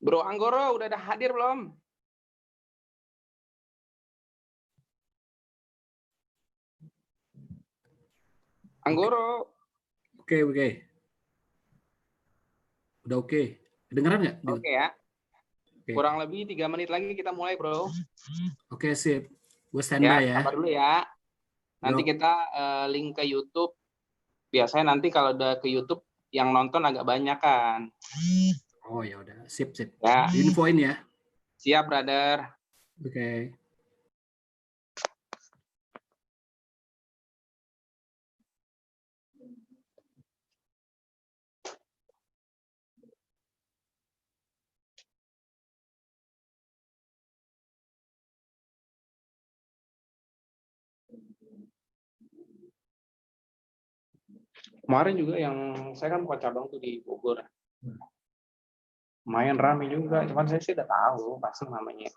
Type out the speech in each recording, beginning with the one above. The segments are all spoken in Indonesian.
Bro Anggoro udah ada hadir belum? Anggoro. Oke. Udah oke. Kedengeran nggak? Oke ya. Oke. Kurang lebih 3 menit lagi kita mulai, bro. Oke, sip. Gue Ya, standby ya. sabar dulu ya. Nanti Yo. kita link ke YouTube. Biasanya nanti kalau udah ke YouTube yang nonton agak banyak kan. Oh ya udah, sip. Ya. Infoin ya. Siap, brother. Oke. Kemarin juga yang saya kan buka cabang tuh di Bogor. Lumayan rame juga, cuman saya sih udah tahu pasti namanya.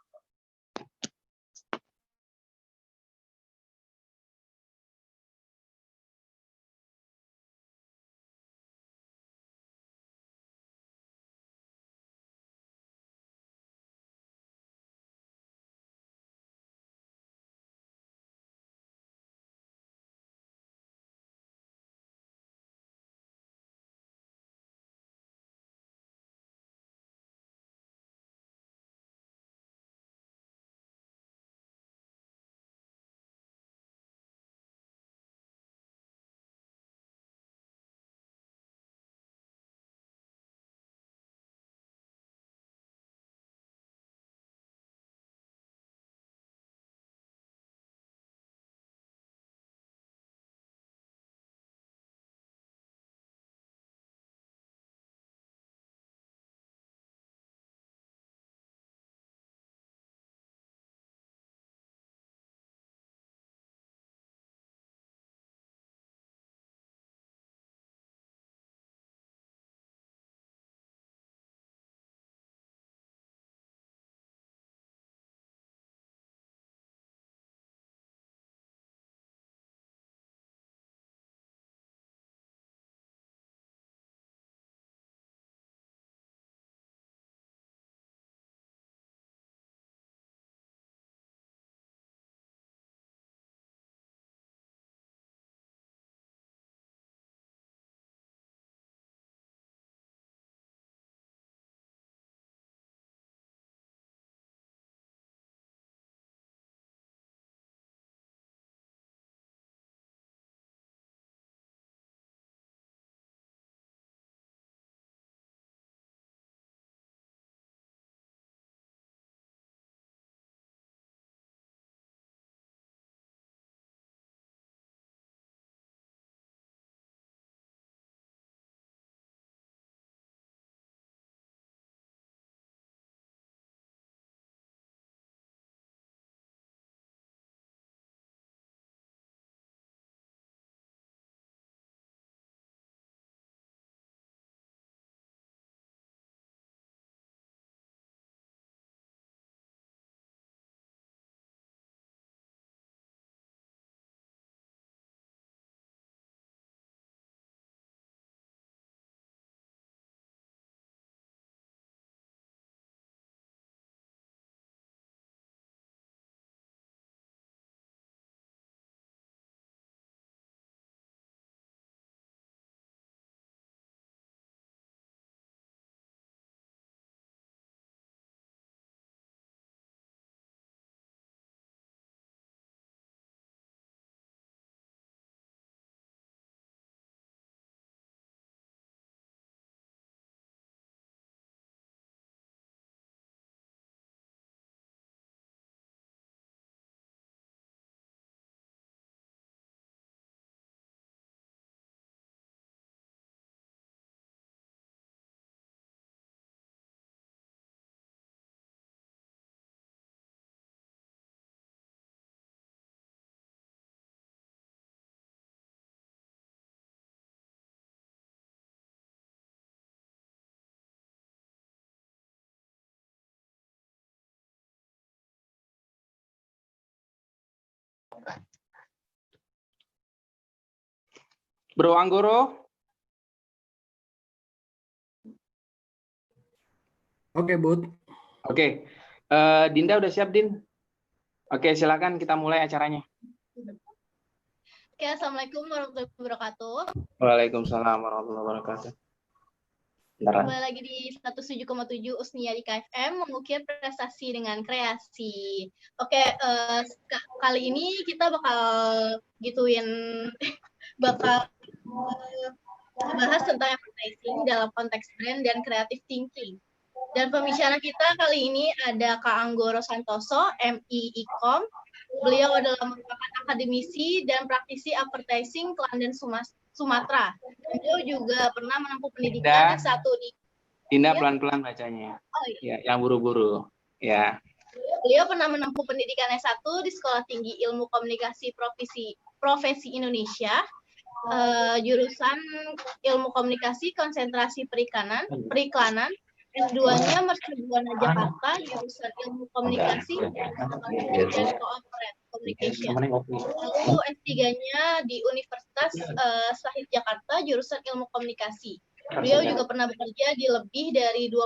Bro Anggoro, Oke, Bud. Oke. Dinda udah siap, Din? Oke, silakan kita mulai acaranya. Oke, Assalamualaikum warahmatullahi wabarakatuh. Waalaikumsalam warahmatullahi wabarakatuh. Kembali lagi di 107,7 Usnia di KFM, mengukir prestasi dengan kreasi. Oke, kali ini kita bakal bahas tentang advertising dalam konteks brand dan creative thinking. Dan pembicara kita kali ini ada Kak Anggoro Santoso, MI Ikom. Beliau adalah merupakan akademisi dan praktisi advertising Kelantan Sumatera. Beliau juga pernah menempuh pendidikan S1 di Dinda pelan-pelan bacanya. Oh, iya. Ya, yang buru-buru. Ya. Beliau pernah menempuh pendidikan S1 di Sekolah Tinggi Ilmu Komunikasi Profesi Indonesia, jurusan Ilmu Komunikasi Konsentrasi Periklanan. S2-nya Mercubuana Jakarta, jurusan Ilmu Komunikasi dan Corporate Communication. Lalu S3-nya di Universitas Syahid Jakarta, jurusan Ilmu Komunikasi. Beliau juga pernah bekerja di lebih dari 20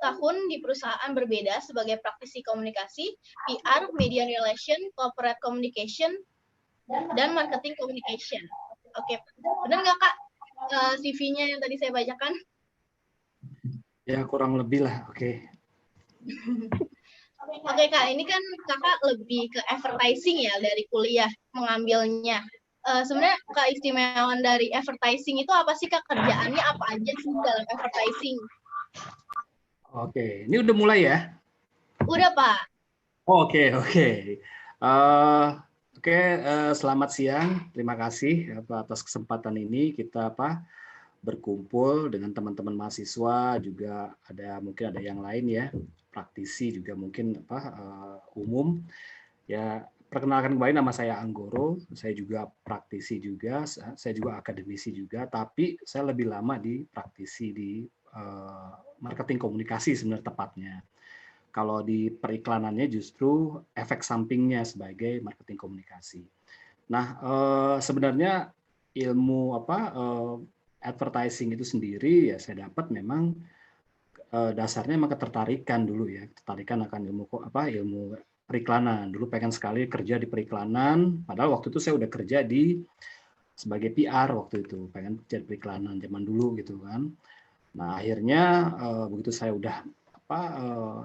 tahun di perusahaan berbeda sebagai praktisi komunikasi, PR, Media Relation, Corporate Communication, dan Marketing Communication. Oke, benar nggak Kak CV-nya yang tadi saya bacakan? Ya, kurang lebih lah. Oke. Oke Kak, ini kan Kakak lebih ke advertising ya dari kuliah mengambilnya. Sebenarnya keistimewaan dari advertising itu apa sih Kak? Kerjaannya apa aja sih dalam advertising? Oke, ini udah mulai ya? Udah Pak. Oke. Selamat siang. Terima kasih atas kesempatan ini kita berkumpul dengan teman-teman mahasiswa, juga mungkin ada yang lain ya, praktisi juga mungkin umum. Ya, perkenalkan kembali, nama saya Anggoro, saya juga praktisi juga, saya juga akademisi juga, tapi saya lebih lama di praktisi di marketing komunikasi sebenarnya tepatnya. Kalau di periklanannya justru efek sampingnya sebagai marketing komunikasi. Nah, sebenarnya ilmu advertising itu sendiri ya saya dapat memang dasarnya memang ketertarikan dulu ya, ketertarikan akan ilmu periklanan. Dulu pengen sekali kerja di periklanan, padahal waktu itu saya udah kerja sebagai PR waktu itu, pengen kerja di periklanan zaman dulu gitu kan. Nah, akhirnya begitu saya udah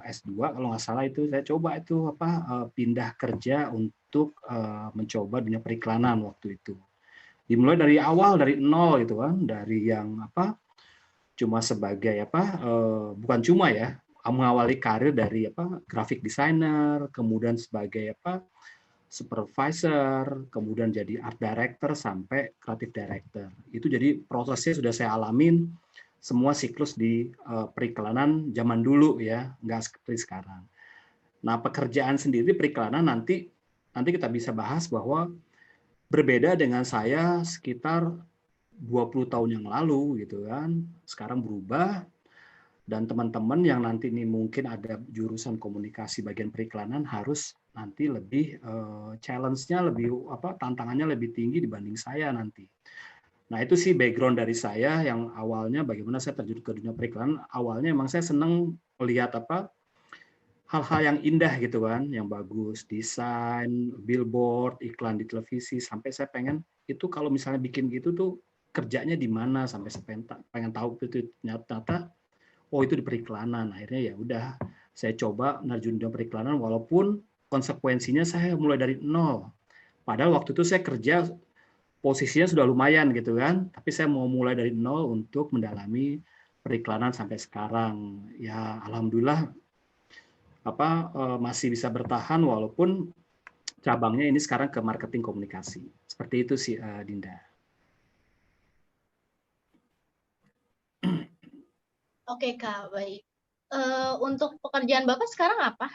S2 kalau nggak salah itu saya coba itu pindah kerja untuk mencoba dunia periklanan waktu itu. Dimulai dari awal, dari nol gitu kan, dari yang cuma sebagai bukan cuma ya, mengawali karir dari graphic designer, kemudian sebagai supervisor, kemudian jadi art director sampai creative director. Itu jadi prosesnya sudah saya alamin semua siklus di periklanan zaman dulu ya, nggak seperti sekarang. Nah, pekerjaan sendiri periklanan nanti kita bisa bahas bahwa berbeda dengan saya sekitar 20 tahun yang lalu gitu kan. Sekarang berubah, dan teman-teman yang nanti ini mungkin ada jurusan komunikasi bagian periklanan harus nanti lebih challenge-nya lebih tantangannya lebih tinggi dibanding saya nanti. Nah, itu sih background dari saya yang awalnya bagaimana saya terjun ke dunia periklanan. Awalnya emang saya senang melihat hal-hal yang indah gitu kan, yang bagus, desain, billboard, iklan di televisi, sampai saya pengen itu kalau misalnya bikin gitu tuh kerjanya di mana, sampai saya pengen tahu itu ternyata oh itu di periklanan. Akhirnya ya udah saya coba nerjun di periklanan walaupun konsekuensinya saya mulai dari nol. Padahal waktu itu saya kerja posisinya sudah lumayan gitu kan, tapi saya mau mulai dari nol untuk mendalami periklanan sampai sekarang. Ya alhamdulillah masih bisa bertahan walaupun cabangnya ini sekarang ke marketing komunikasi. Seperti itu sih Dinda. Oke Kak, baik. Untuk pekerjaan Bapak sekarang apa?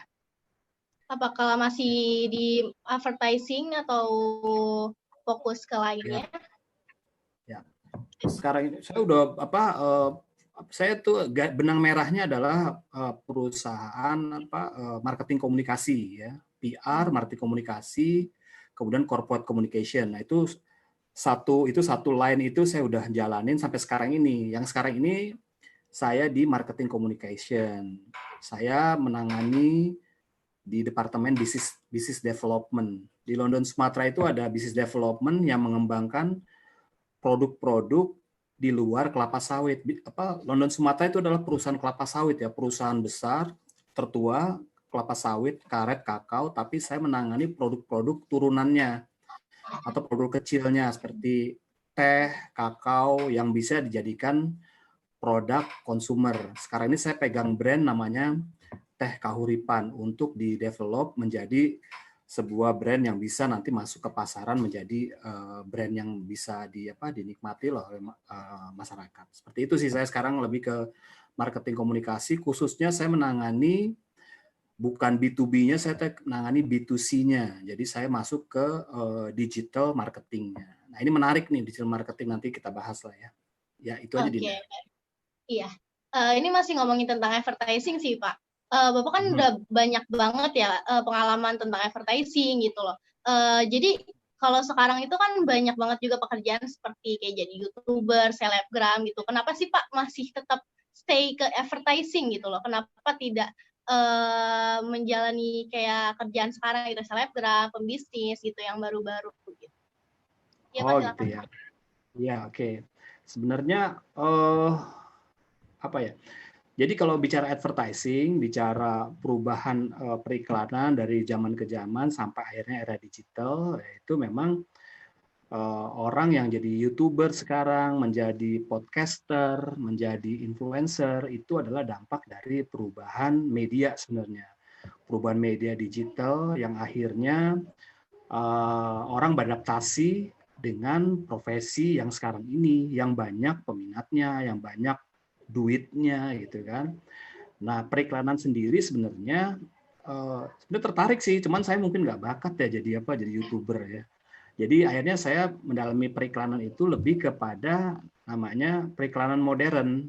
Apakah masih di advertising atau fokus ke lainnya? Ya. Sekarang ini saya udah saya tuh benang merahnya adalah perusahaan marketing komunikasi ya, PR, marketing komunikasi, kemudian corporate communication. Nah, itu satu line itu saya udah jalanin sampai sekarang ini. Yang sekarang ini saya di marketing communication. Saya menangani di departemen business development. Di London Sumatera itu ada business development yang mengembangkan produk-produk di luar kelapa sawit. London Sumatera itu adalah perusahaan kelapa sawit ya, perusahaan besar tertua kelapa sawit, karet, kakao, tapi saya menangani produk-produk turunannya atau produk kecilnya seperti teh, kakao yang bisa dijadikan produk konsumer. Sekarang ini saya pegang brand namanya Teh Kahuripan untuk di-develop menjadi sebuah brand yang bisa nanti masuk ke pasaran menjadi brand yang bisa dinikmati oleh masyarakat. Seperti itu sih, saya sekarang lebih ke marketing komunikasi, khususnya saya menangani bukan B2B-nya, saya menangani B2C-nya. Jadi saya masuk ke digital marketing-nya. Nah, ini menarik nih, digital marketing, nanti kita bahas lah ya. Ya, itu aja, Dinda. Iya. Ini masih ngomongin tentang advertising sih, Pak. Bapak kan udah banyak banget ya pengalaman tentang advertising gitu loh. Jadi kalau sekarang itu kan banyak banget juga pekerjaan seperti kayak jadi YouTuber, selebgram gitu. Kenapa sih Pak masih tetap stay ke advertising gitu loh? Kenapa tidak menjalani kayak kerjaan sekarang gitu, selebgram, pembisnis gitu yang baru-baru gitu? Ya, Pak, silakan. Gitu ya. Ya, oke. Sebenarnya jadi kalau bicara advertising, bicara perubahan periklanan dari zaman ke zaman sampai akhirnya era digital, itu memang orang yang jadi YouTuber sekarang, menjadi podcaster, menjadi influencer, itu adalah dampak dari perubahan media sebenarnya. Perubahan media digital yang akhirnya orang beradaptasi dengan profesi yang sekarang ini, yang banyak peminatnya, yang banyak duitnya gitu kan. Nah, periklanan sendiri sebenarnya tertarik sih, cuman saya mungkin nggak bakat ya jadi YouTuber ya. Jadi akhirnya saya mendalami periklanan itu lebih kepada namanya periklanan modern.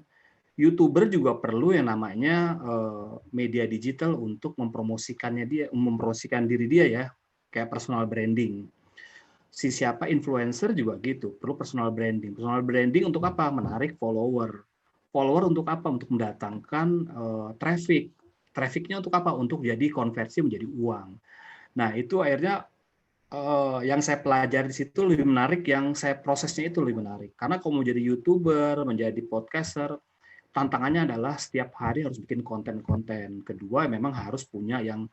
YouTuber juga perlu yang namanya media digital untuk mempromosikan diri dia ya, kayak personal branding. Siapa influencer juga gitu, perlu personal branding. Personal branding untuk apa? Menarik follower. Follower untuk apa? Untuk mendatangkan traffic. Trafficnya untuk apa? Untuk jadi konversi menjadi uang. Nah, itu akhirnya yang saya pelajari di situ lebih menarik, yang saya prosesnya itu lebih menarik. Karena kalau mau jadi YouTuber, menjadi podcaster, tantangannya adalah setiap hari harus bikin konten-konten. Kedua, memang harus punya yang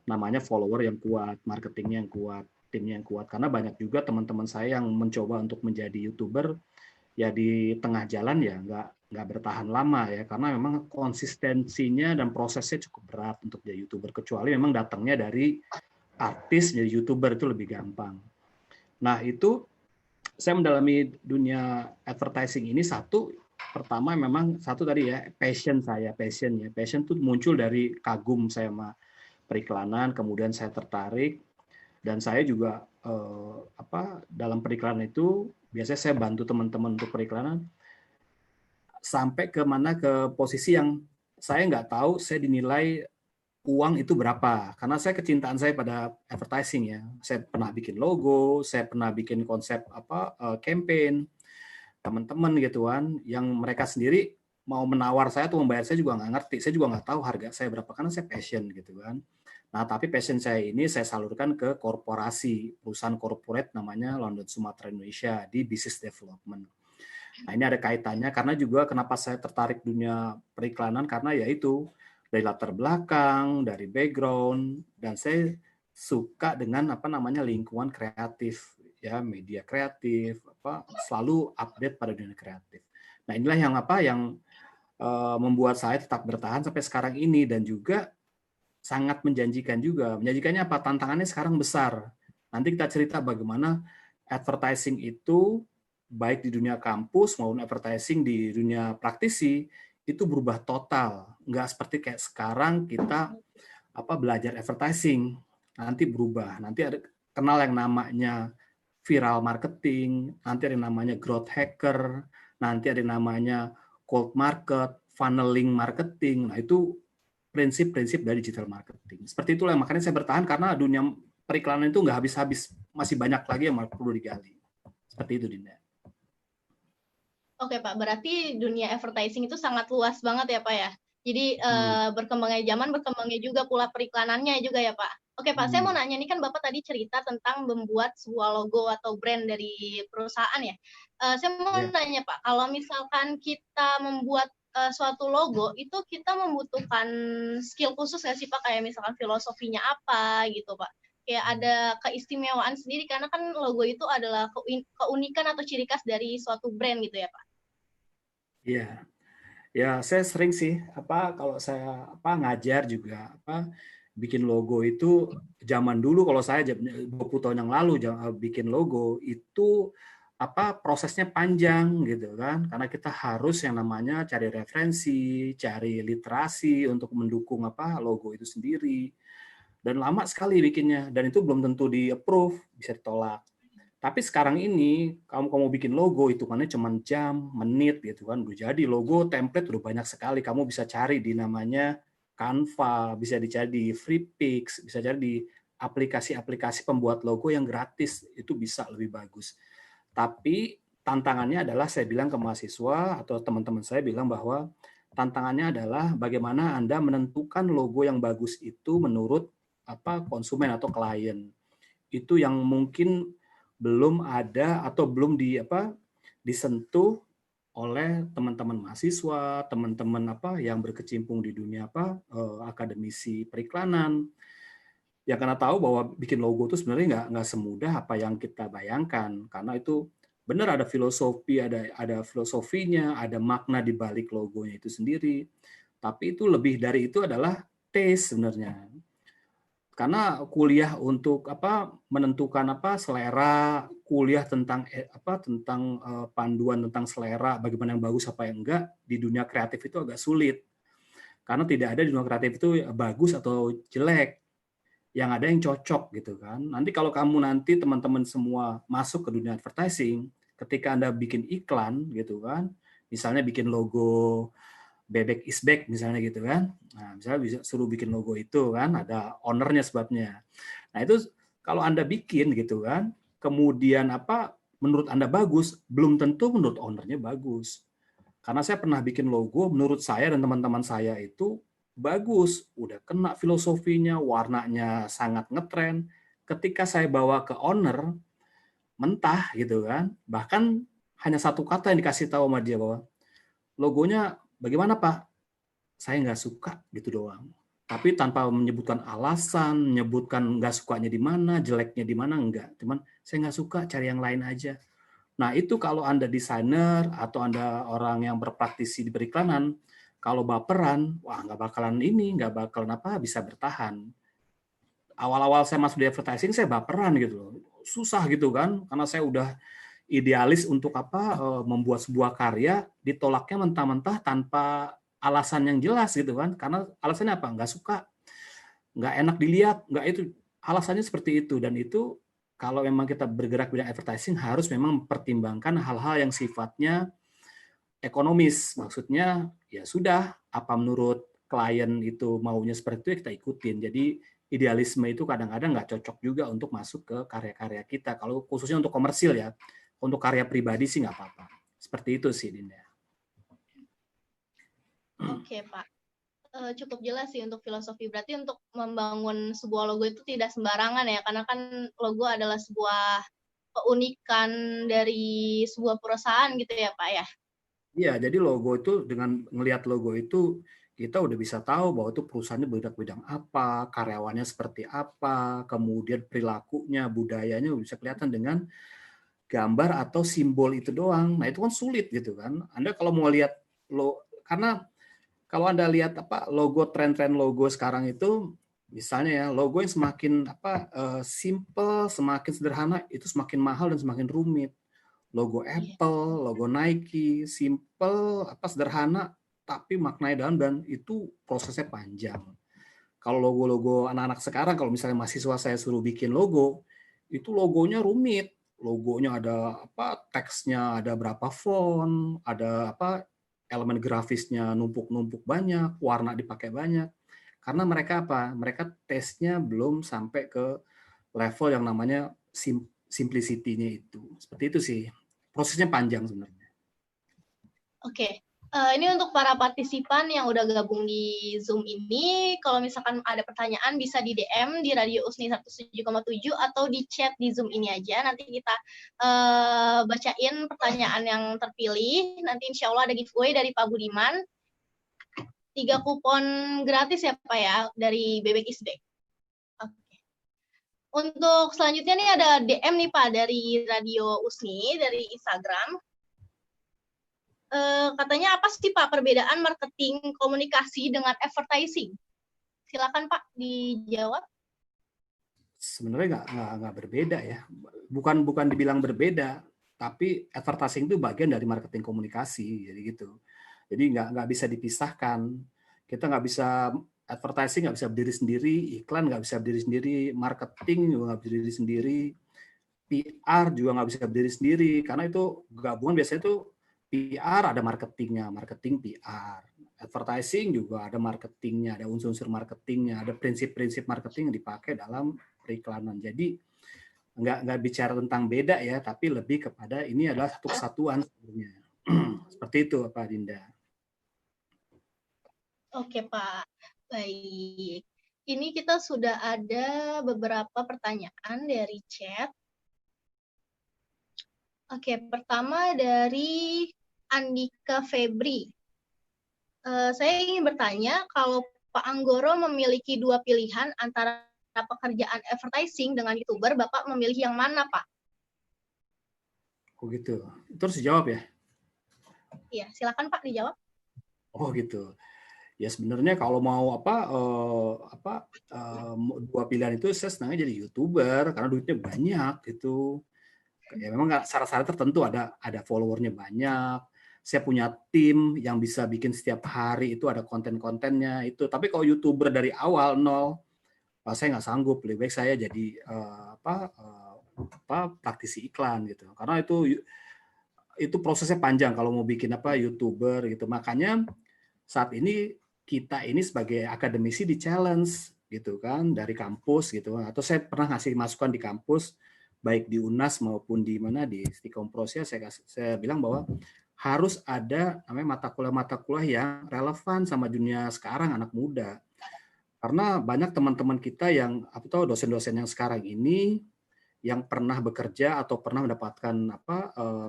namanya follower yang kuat, marketingnya yang kuat, timnya yang kuat. Karena banyak juga teman-teman saya yang mencoba untuk menjadi YouTuber, ya di tengah jalan ya nggak bertahan lama ya, karena memang konsistensinya dan prosesnya cukup berat untuk jadi YouTuber, kecuali memang datangnya dari artis jadi YouTuber itu lebih gampang. Nah, itu saya mendalami dunia advertising ini pertama memang tadi ya, passion tuh muncul dari kagum saya sama periklanan, kemudian saya tertarik, dan saya juga dalam periklanan itu biasanya saya bantu teman-teman untuk periklanan sampai ke posisi yang saya nggak tahu saya dinilai uang itu berapa, karena kecintaan saya pada advertising ya. Saya pernah bikin logo, saya pernah bikin konsep campaign, teman-teman gitu kan, yang mereka sendiri mau menawar saya atau membayar saya juga nggak ngerti, saya juga nggak tahu harga saya berapa, karena saya passion gitu kan. Nah, tapi passion saya ini saya salurkan ke korporasi, perusahaan corporate namanya London Sumatera Indonesia di business development. Nah, ini ada kaitannya karena juga kenapa saya tertarik dunia periklanan, karena yaitu dari latar belakang, dari background, dan saya suka dengan lingkungan kreatif ya, media kreatif, selalu update pada dunia kreatif. Nah, inilah yang membuat saya tetap bertahan sampai sekarang ini, dan juga sangat menjanjikan juga. Menjanjikannya apa? Tantangannya sekarang besar. Nanti kita cerita bagaimana advertising itu baik di dunia kampus maupun advertising di dunia praktisi itu berubah total. Nggak seperti kayak sekarang kita belajar advertising, nanti berubah. Nanti ada kenal yang namanya viral marketing, nanti ada yang namanya growth hacker, nanti ada yang namanya cold market, funneling marketing. Nah, itu prinsip-prinsip dari digital marketing. Seperti itulah makanya saya bertahan, karena dunia periklanan itu nggak habis-habis, masih banyak lagi yang perlu digali. Seperti itu, Dinda. Oke Pak, berarti dunia advertising itu sangat luas banget ya Pak ya. Jadi berkembangnya zaman, berkembangnya juga pula periklanannya juga ya Pak. Oke Pak, saya mau nanya, ini kan Bapak tadi cerita tentang membuat sebuah logo atau brand dari perusahaan ya. Saya mau nanya Pak, kalau misalkan kita membuat suatu logo, itu kita membutuhkan skill khusus nggak sih Pak? Kayak misalkan filosofinya apa gitu Pak. Kayak ada keistimewaan sendiri, karena kan logo itu adalah keunikan atau ciri khas dari suatu brand gitu ya Pak. Iya, ya saya sering sih kalau saya ngajar juga bikin logo itu zaman dulu kalau saya 20 tahun yang lalu bikin logo itu prosesnya panjang gitu kan, karena kita harus yang namanya cari referensi, cari literasi untuk mendukung logo itu sendiri, dan lama sekali bikinnya, dan itu belum tentu di approve, bisa ditolak. Tapi sekarang ini kamu mau bikin logo itu kan cuma jam, menit gitu kan. Udah jadi logo, template udah banyak sekali. Kamu bisa cari di namanya Canva, bisa dicari di FreePix, bisa cari di aplikasi-aplikasi pembuat logo yang gratis, itu bisa lebih bagus. Tapi tantangannya adalah, saya bilang ke mahasiswa atau teman-teman saya bilang bahwa tantangannya adalah bagaimana Anda menentukan logo yang bagus itu menurut konsumen atau klien. Itu yang mungkin belum ada atau belum disentuh oleh teman-teman mahasiswa, teman-teman yang berkecimpung di dunia akademisi periklanan. Ya karena tahu bahwa bikin logo itu sebenarnya nggak semudah apa yang kita bayangkan, karena itu benar ada filosofi, ada filosofinya, ada makna di balik logonya itu sendiri. Tapi itu lebih dari itu adalah taste sebenarnya. Karena kuliah untuk menentukan selera, kuliah tentang panduan tentang selera, bagaimana yang bagus apa yang enggak di dunia kreatif itu agak sulit, karena tidak ada di dunia kreatif itu bagus atau jelek, yang ada yang cocok gitu kan. Nanti kalau kamu nanti teman-teman semua masuk ke dunia advertising, ketika Anda bikin iklan gitu kan, misalnya bikin logo Bebek is back misalnya gitu kan. Nah, misalnya bisa suruh bikin logo itu kan, ada ownernya sebabnya. Nah, itu kalau Anda bikin gitu kan, kemudian menurut Anda bagus, belum tentu menurut ownernya bagus. Karena saya pernah bikin logo, menurut saya dan teman-teman saya itu bagus, udah kena filosofinya, warnanya sangat ngetren. Ketika saya bawa ke owner, mentah gitu kan, bahkan hanya satu kata yang dikasih tahu sama dia bahwa logonya bagaimana Pak? Saya nggak suka gitu doang. Tapi tanpa menyebutkan alasan, menyebutkan nggak sukanya di mana, jeleknya di mana, enggak. Cuman saya nggak suka, cari yang lain aja. Nah itu kalau Anda desainer atau Anda orang yang berpraktisi di periklanan, kalau baperan, wah nggak bakalan bisa bertahan. Awal-awal saya masuk di advertising, saya baperan gitu loh. Susah gitu kan, karena saya udah idealis untuk membuat sebuah karya, ditolaknya mentah-mentah tanpa alasan yang jelas gitu kan, karena alasannya apa, nggak suka, nggak enak dilihat, nggak, itu alasannya seperti itu. Dan itu kalau memang kita bergerak bidang advertising harus memang mempertimbangkan hal-hal yang sifatnya ekonomis, maksudnya ya sudah, apa menurut klien itu maunya seperti itu ya kita ikutin. Jadi idealisme itu kadang-kadang nggak cocok juga untuk masuk ke karya-karya kita, kalau khususnya untuk komersil ya. Untuk karya pribadi sih nggak apa-apa. Seperti itu sih, Dinda. Oke, Pak. Cukup jelas sih untuk filosofi. Berarti untuk membangun sebuah logo itu tidak sembarangan ya, karena kan logo adalah sebuah keunikan dari sebuah perusahaan gitu ya, Pak ya? Iya, jadi logo itu, dengan ngelihat logo itu, kita udah bisa tahu bahwa itu perusahaannya bidang apa, karyawannya seperti apa, kemudian perilakunya, budayanya bisa kelihatan dengan gambar atau simbol itu doang. Nah itu kan sulit gitu kan. Anda kalau mau lihat karena kalau Anda lihat logo, tren-tren logo sekarang itu, misalnya ya, logo yang semakin simple, semakin sederhana, itu semakin mahal dan semakin rumit. Logo Apple, logo Nike, simple, sederhana, tapi maknanya dalam, dan itu prosesnya panjang. Kalau logo-logo anak-anak sekarang, kalau misalnya mahasiswa saya suruh bikin logo, itu logonya rumit. Logonya ada teksnya ada berapa font, ada elemen grafisnya numpuk-numpuk banyak, warna dipakai banyak. Karena mereka mereka tesnya belum sampai ke level yang namanya simplicity-nya itu. Seperti itu sih. Prosesnya panjang sebenarnya. Oke. Ini untuk para partisipan yang udah gabung di Zoom ini, kalau misalkan ada pertanyaan bisa di DM di Radio Usni 107,7 atau di chat di Zoom ini aja. Nanti kita bacain pertanyaan yang terpilih. Nanti insya Allah ada giveaway dari Pak Budiman. 3 kupon gratis ya Pak ya, dari Bebek Isbek. Oke. Untuk selanjutnya nih ada DM nih Pak dari Radio Usni, dari Instagram. Katanya apa sih Pak perbedaan marketing komunikasi dengan advertising? Silakan Pak dijawab. Sebenarnya nggak berbeda ya. Bukan dibilang berbeda, tapi advertising itu bagian dari marketing komunikasi, jadi gitu. Jadi nggak bisa dipisahkan. Kita nggak bisa advertising nggak bisa berdiri sendiri, iklan nggak bisa berdiri sendiri, marketing juga nggak bisa berdiri sendiri, PR juga nggak bisa berdiri sendiri, karena itu gabungan biasanya itu PR ada marketingnya, marketing PR. Advertising juga ada marketingnya, ada unsur-unsur marketingnya, ada prinsip-prinsip marketing yang dipakai dalam periklanan. Jadi nggak bicara tentang beda ya, tapi lebih kepada ini adalah satu kesatuan sebenarnya. Seperti itu Pak Dinda. Oke Pak, baik. Ini kita sudah ada beberapa pertanyaan dari chat. Oke, pertama dari Andika Febri. Saya ingin bertanya, kalau Pak Anggoro memiliki 2 pilihan antara pekerjaan advertising dengan YouTuber, Bapak memilih yang mana, Pak? Oh gitu. Terus dijawab ya? Iya, silakan Pak dijawab. Oh gitu. Ya sebenarnya kalau mau dua pilihan itu saya senangnya jadi YouTuber karena duitnya banyak gitu. Ya memang syarat-syarat tertentu ada followernya banyak. Saya punya tim yang bisa bikin setiap hari itu ada konten-kontennya itu. Tapi kalau YouTuber dari awal nol, saya nggak sanggup. Lebih baik saya jadi praktisi iklan gitu. Karena itu prosesnya panjang kalau mau bikin YouTuber gitu. Makanya saat ini kita ini sebagai akademisi di challenge gitu kan dari kampus gitu. Atau saya pernah ngasih masukan di kampus baik di UNAS maupun di Stikomprosia, saya bilang bahwa harus ada namanya mata kuliah yang relevan sama dunia sekarang anak muda. Karena banyak teman-teman kita yang dosen-dosen yang sekarang ini yang pernah bekerja atau pernah mendapatkan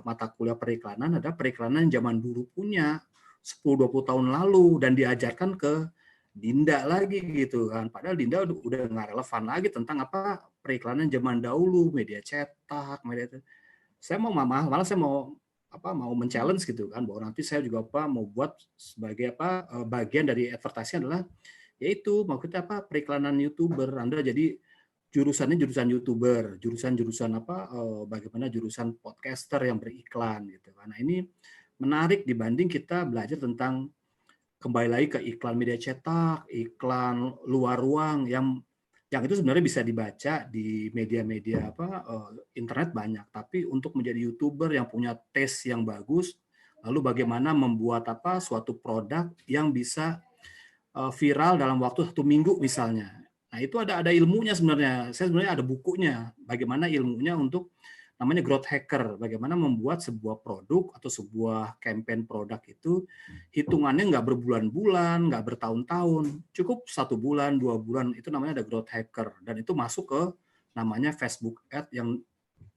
mata kuliah periklanan, ada periklanan zaman dulu punya 10-20 tahun lalu dan diajarkan ke Dinda lagi gitu kan. Padahal Dinda udah nggak relevan lagi tentang periklanan zaman dahulu, media cetak, media itu. Saya malah saya mau men-challenge gitu kan bahwa nanti saya juga mau buat sebagai bagian dari advertising adalah yaitu mau kita periklanan YouTuber. Anda jadi jurusannya jurusan YouTuber, jurusan bagaimana jurusan podcaster yang beriklan gitu. Karena ini menarik dibanding kita belajar tentang kembali lagi ke iklan media cetak, iklan luar ruang yang itu sebenarnya bisa dibaca di media-media internet banyak, tapi untuk menjadi YouTuber yang punya taste yang bagus, lalu bagaimana membuat suatu produk yang bisa viral dalam waktu 1 minggu misalnya. Nah, itu ada ilmunya sebenarnya. Saya sebenarnya ada bukunya, bagaimana ilmunya untuk namanya growth hacker, bagaimana membuat sebuah produk atau sebuah campaign produk itu hitungannya nggak berbulan-bulan, nggak bertahun-tahun, cukup 1 bulan, 2 bulan, itu namanya ada growth hacker. Dan itu masuk ke namanya Facebook Ad yang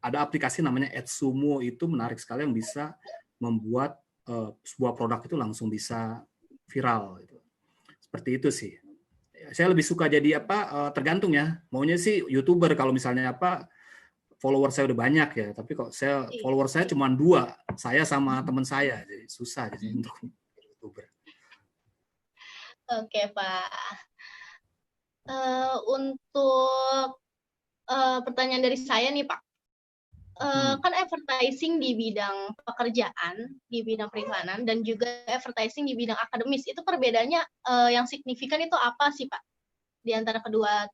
ada aplikasi namanya AdSumo, itu menarik sekali yang bisa membuat sebuah produk itu langsung bisa viral. Seperti itu sih. Saya lebih suka jadi tergantung ya. Maunya sih YouTuber kalau misalnya follower saya udah banyak ya. Tapi kok follower saya cuma 2, saya sama teman saya, jadi susah jadi untuk YouTuber. Oke Pak. Untuk pertanyaan dari saya nih Pak. Kan advertising di bidang pekerjaan, di bidang periklanan, dan juga advertising di bidang akademis. Itu perbedaannya yang signifikan itu apa sih Pak? Di antara kedua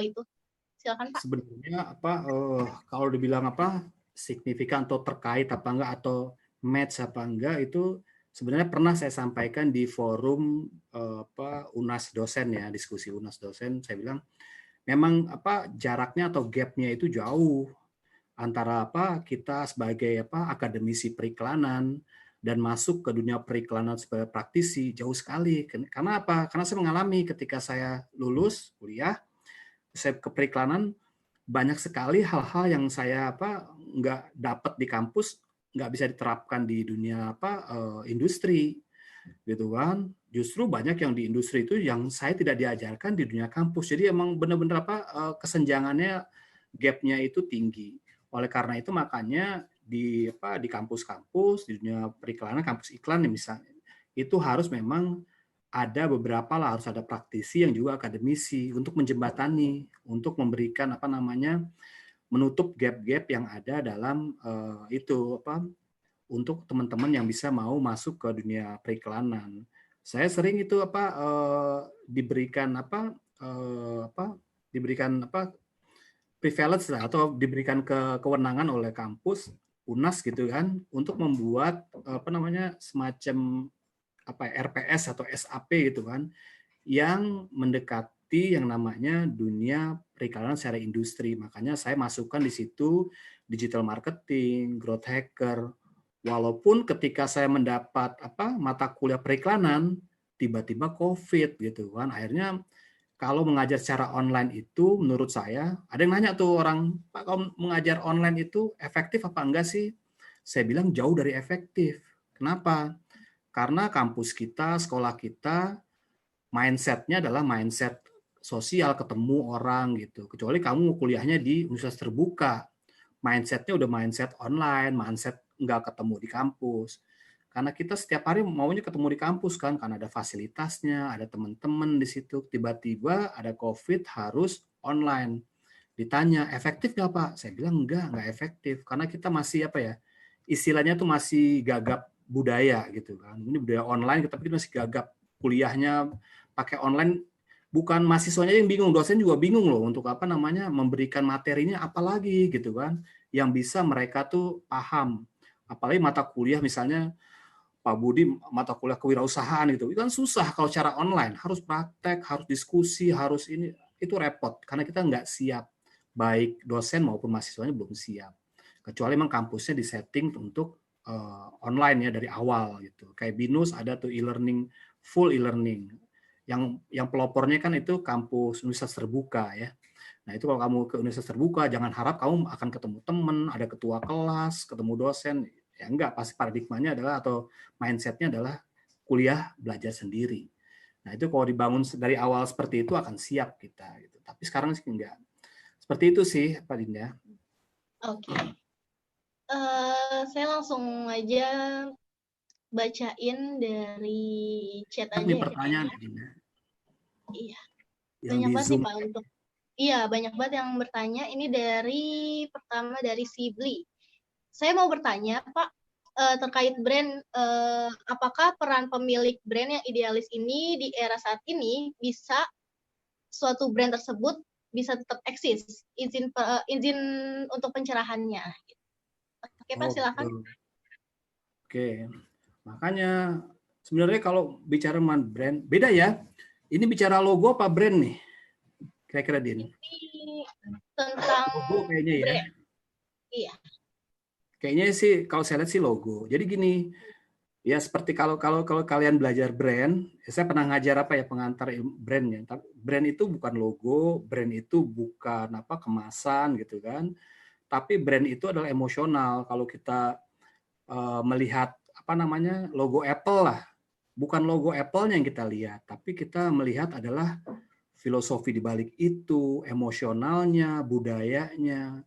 itu. Silakan Pak. Sebenarnya kalau dibilang signifikan atau terkait apa enggak atau match apa enggak, itu sebenarnya pernah saya sampaikan di forum UNAS dosen ya, diskusi UNAS dosen. Saya bilang memang jaraknya atau gapnya itu jauh antara kita sebagai akademisi periklanan dan masuk ke dunia periklanan sebagai praktisi jauh sekali. Karena apa? Karena saya mengalami ketika saya lulus kuliah, saya ke periklanan, banyak sekali hal-hal yang saya nggak dapat di kampus, nggak bisa diterapkan di dunia industri, gitu kan. Justru banyak yang di industri itu yang saya tidak diajarkan di dunia kampus. Jadi emang benar-benar kesenjangannya, gap-nya itu tinggi. Oleh karena itu makanya di kampus-kampus, di dunia periklanan, kampus iklan misalnya, itu harus memang ada beberapa lah, harus ada praktisi yang juga akademisi untuk menjembatani, untuk memberikan menutup gap-gap yang ada dalam untuk teman-teman yang bisa mau masuk ke dunia periklanan. Saya sering itu diberikan privilege lah, atau diberikan kewenangan oleh kampus UNAS gitu kan, untuk membuat semacam RPS atau SAP gitu kan, yang mendekati yang namanya dunia periklanan secara industri. Makanya saya masukkan di situ digital marketing, growth hacker. Walaupun ketika saya mendapat mata kuliah periklanan, tiba-tiba COVID gitu kan. Akhirnya kalau mengajar secara online itu, menurut saya, ada yang nanya tuh orang, Pak, kalau mengajar online itu efektif apa enggak sih? Saya bilang jauh dari efektif. Kenapa? Karena kampus kita, sekolah kita, mindset-nya adalah mindset sosial, ketemu orang gitu. Kecuali kamu kuliahnya di universitas terbuka, mindset-nya udah mindset online, mindset nggak ketemu di kampus. Karena kita setiap hari maunya ketemu di kampus kan, karena ada fasilitasnya, ada teman-teman di situ. Tiba-tiba ada COVID harus online. Ditanya, efektif nggak Pak? Saya bilang nggak efektif. Karena kita masih istilahnya tuh masih gagap budaya gitu kan. Ini budaya online, tapi kita masih gagap kuliahnya pakai online. Bukan mahasiswanya yang bingung, dosen juga bingung loh untuk memberikan materinya apalagi gitu kan, yang bisa mereka tuh paham. Apalagi mata kuliah misalnya Pak Budi, mata kuliah kewirausahaan gitu, itu kan susah kalau cara online, harus praktek, harus diskusi, harus ini, itu repot karena kita nggak siap, baik dosen maupun mahasiswanya belum siap, kecuali memang kampusnya disetting untuk online ya dari awal gitu. Kayak BINUS ada tuh e-learning, full e-learning, yang pelopornya kan itu kampus universitas terbuka ya. Nah itu kalau kamu ke universitas terbuka, jangan harap kamu akan ketemu teman, ada ketua kelas, ketemu dosen. Ya enggak, pasti paradigmanya adalah atau mindset-nya adalah kuliah belajar sendiri. Nah itu kalau dibangun dari awal seperti itu akan siap kita. Gitu. Tapi sekarang sih enggak. Seperti itu sih Pak Dinda. Oke. Saya langsung aja bacain dari chat aja Ini ya. pertanyaan Dinda. Iya. Yang Banyak banget sih Zoom. Pak untuk. Iya, banyak banget yang bertanya. Ini pertama dari Sibli. Saya mau bertanya, Pak, terkait brand, apakah peran pemilik brand yang idealis ini di era saat ini bisa suatu brand tersebut bisa tetap eksis? Izin untuk pencerahannya. Oke, Pak, silakan. Oke, makanya sebenarnya kalau bicara brand, beda ya. Ini bicara logo apa brand nih? Kira-kira Din? Ini tentang logo kayaknya ya. brand. Iya. Kayaknya sih kalau saya lihat sih logo. Jadi gini, ya seperti kalau kalian belajar brand, saya pernah ngajar pengantar brandnya. Brand itu bukan logo, brand itu bukan kemasan gitu kan. Tapi brand itu adalah emosional. Kalau kita melihat logo Apple lah, bukan logo Apple-nya yang kita lihat, tapi kita melihat adalah filosofi di balik itu, emosionalnya, budayanya.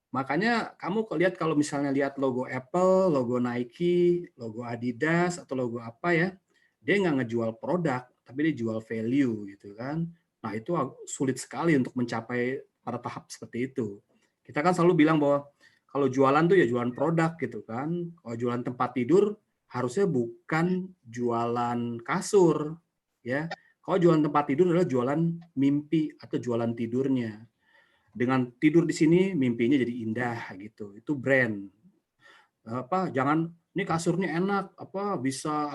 Makanya kamu lihat kalau misalnya lihat logo Apple, logo Nike, logo Adidas, atau logo apa ya, dia nggak ngejual produk, tapi dia jual value gitu kan. Nah itu sulit sekali untuk mencapai pada tahap seperti itu. Kita kan selalu bilang bahwa kalau jualan tuh ya jualan produk gitu kan. Kalau jualan tempat tidur harusnya bukan jualan kasur ya. Kalau jualan tempat tidur adalah jualan mimpi atau jualan tidurnya. Dengan tidur di sini mimpinya jadi indah gitu. Itu brand. Jangan ini kasurnya enak, bisa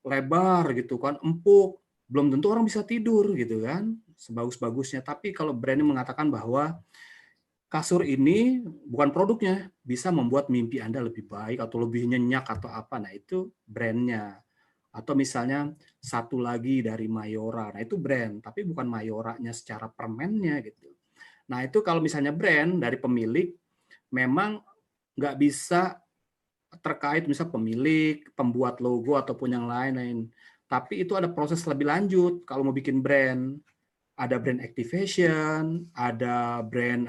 lebar gitu kan, empuk. Belum tentu orang bisa tidur gitu kan, sebagus-bagusnya. Tapi kalau brandnya mengatakan bahwa kasur ini bukan produknya, bisa membuat mimpi Anda lebih baik atau lebih nyenyak atau apa. Nah, itu brandnya. Atau misalnya satu lagi dari Mayora. Nah, itu brand, tapi bukan Mayoranya secara permennya gitu. Nah, itu kalau misalnya brand dari pemilik, memang nggak bisa terkait misal pemilik, pembuat logo ataupun yang lain-lain. Tapi itu ada proses lebih lanjut kalau mau bikin brand. Ada brand activation, ada brand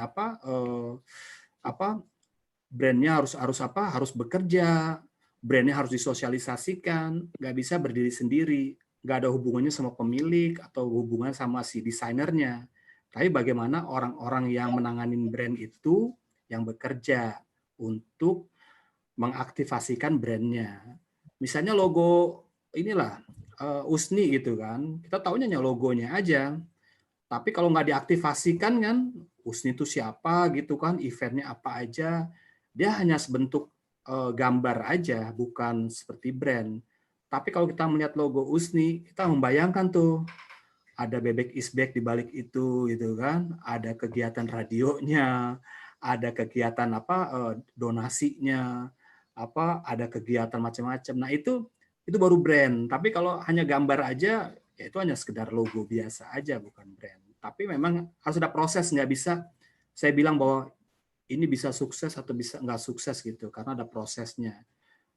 brandnya harus bekerja, brandnya harus disosialisasikan, nggak bisa berdiri sendiri, nggak ada hubungannya sama pemilik atau hubungan sama si desainernya. Tapi bagaimana orang-orang yang menanganin brand itu yang bekerja untuk mengaktifasikan brandnya. Misalnya logo inilah USNI gitu kan, kita tahunya hanya logonya aja. Tapi kalau nggak diaktifasikan kan, USNI itu siapa gitu kan, eventnya apa aja, dia hanya sebentuk gambar aja, bukan seperti brand. Tapi kalau kita melihat logo USNI, kita membayangkan tuh ada Bebek Isbek di balik itu, gitu kan, ada kegiatan radionya, ada kegiatan donasinya, ada kegiatan macam-macam. Nah itu baru brand. Tapi kalau hanya gambar aja, ya itu hanya sekedar logo biasa aja, bukan brand. Tapi memang harus ada proses, nggak bisa saya bilang bahwa ini bisa sukses atau bisa nggak sukses gitu, karena ada prosesnya.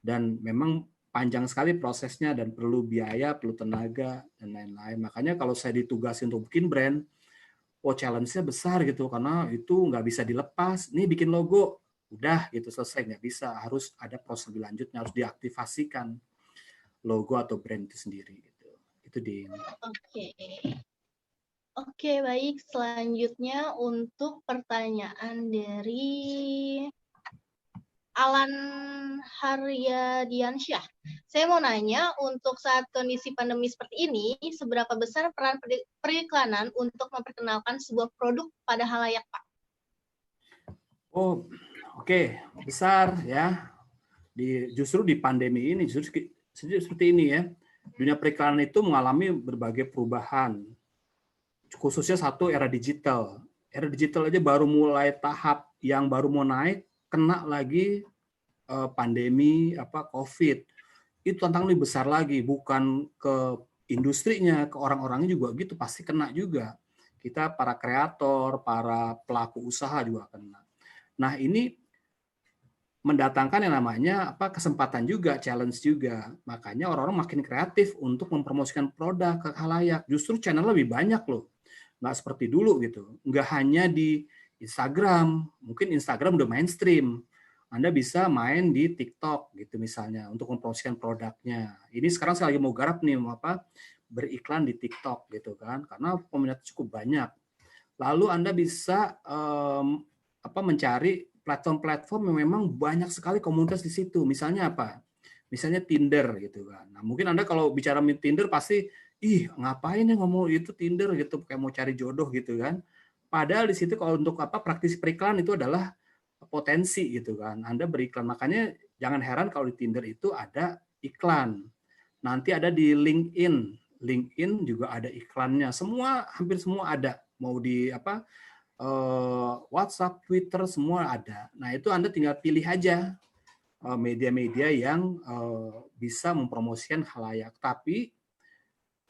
Dan memang panjang sekali prosesnya dan perlu biaya, perlu tenaga, dan lain-lain. Makanya kalau saya ditugasi untuk bikin brand, challenge-nya besar gitu, karena itu nggak bisa dilepas. Nih bikin logo, udah gitu selesai, nggak bisa. Harus ada proses lebih lanjutnya, harus diaktifasikan logo atau brand itu sendiri. Gitu. Itu di. Oke, baik. Selanjutnya untuk pertanyaan dari Alan Haryadiansyah. Saya mau nanya, untuk saat kondisi pandemi seperti ini, seberapa besar peran periklanan untuk memperkenalkan sebuah produk pada halayak, Pak? Oh, oke. Besar ya. Justru di pandemi ini, justru seperti ini ya. Dunia periklanan itu mengalami berbagai perubahan. Khususnya satu, era digital. Era digital aja baru mulai tahap yang baru mau naik, kena lagi pandemi COVID. Itu tantangan lebih besar lagi, bukan ke industrinya, ke orang-orangnya juga gitu, pasti kena juga. Kita para kreator, para pelaku usaha juga kena. Nah, ini mendatangkan yang namanya kesempatan juga, challenge juga. Makanya orang-orang makin kreatif untuk mempromosikan produk ke khalayak. Justru channel lebih banyak loh. Nggak seperti dulu gitu. Nggak hanya di Instagram, mungkin Instagram udah mainstream. Anda bisa main di TikTok gitu misalnya untuk mempromosikan produknya. Ini sekarang saya lagi mau garap nih beriklan di TikTok gitu kan, karena peminatnya cukup banyak. Lalu Anda bisa mencari platform-platform yang memang banyak sekali komunitas di situ. Misalnya apa? Misalnya Tinder gitu kan. Nah, mungkin Anda kalau bicara Tinder pasti ngapain ya ngomong itu Tinder gitu, kayak mau cari jodoh gitu kan. Padahal di situ kalau untuk praktisi periklan itu adalah potensi gitu kan. Anda beriklan, makanya jangan heran kalau di Tinder itu ada iklan. Nanti ada di LinkedIn. LinkedIn juga ada iklannya. Hampir semua ada. Mau di WhatsApp, Twitter, semua ada. Nah, itu Anda tinggal pilih aja media-media yang bisa mempromosikan khalayak. Tapi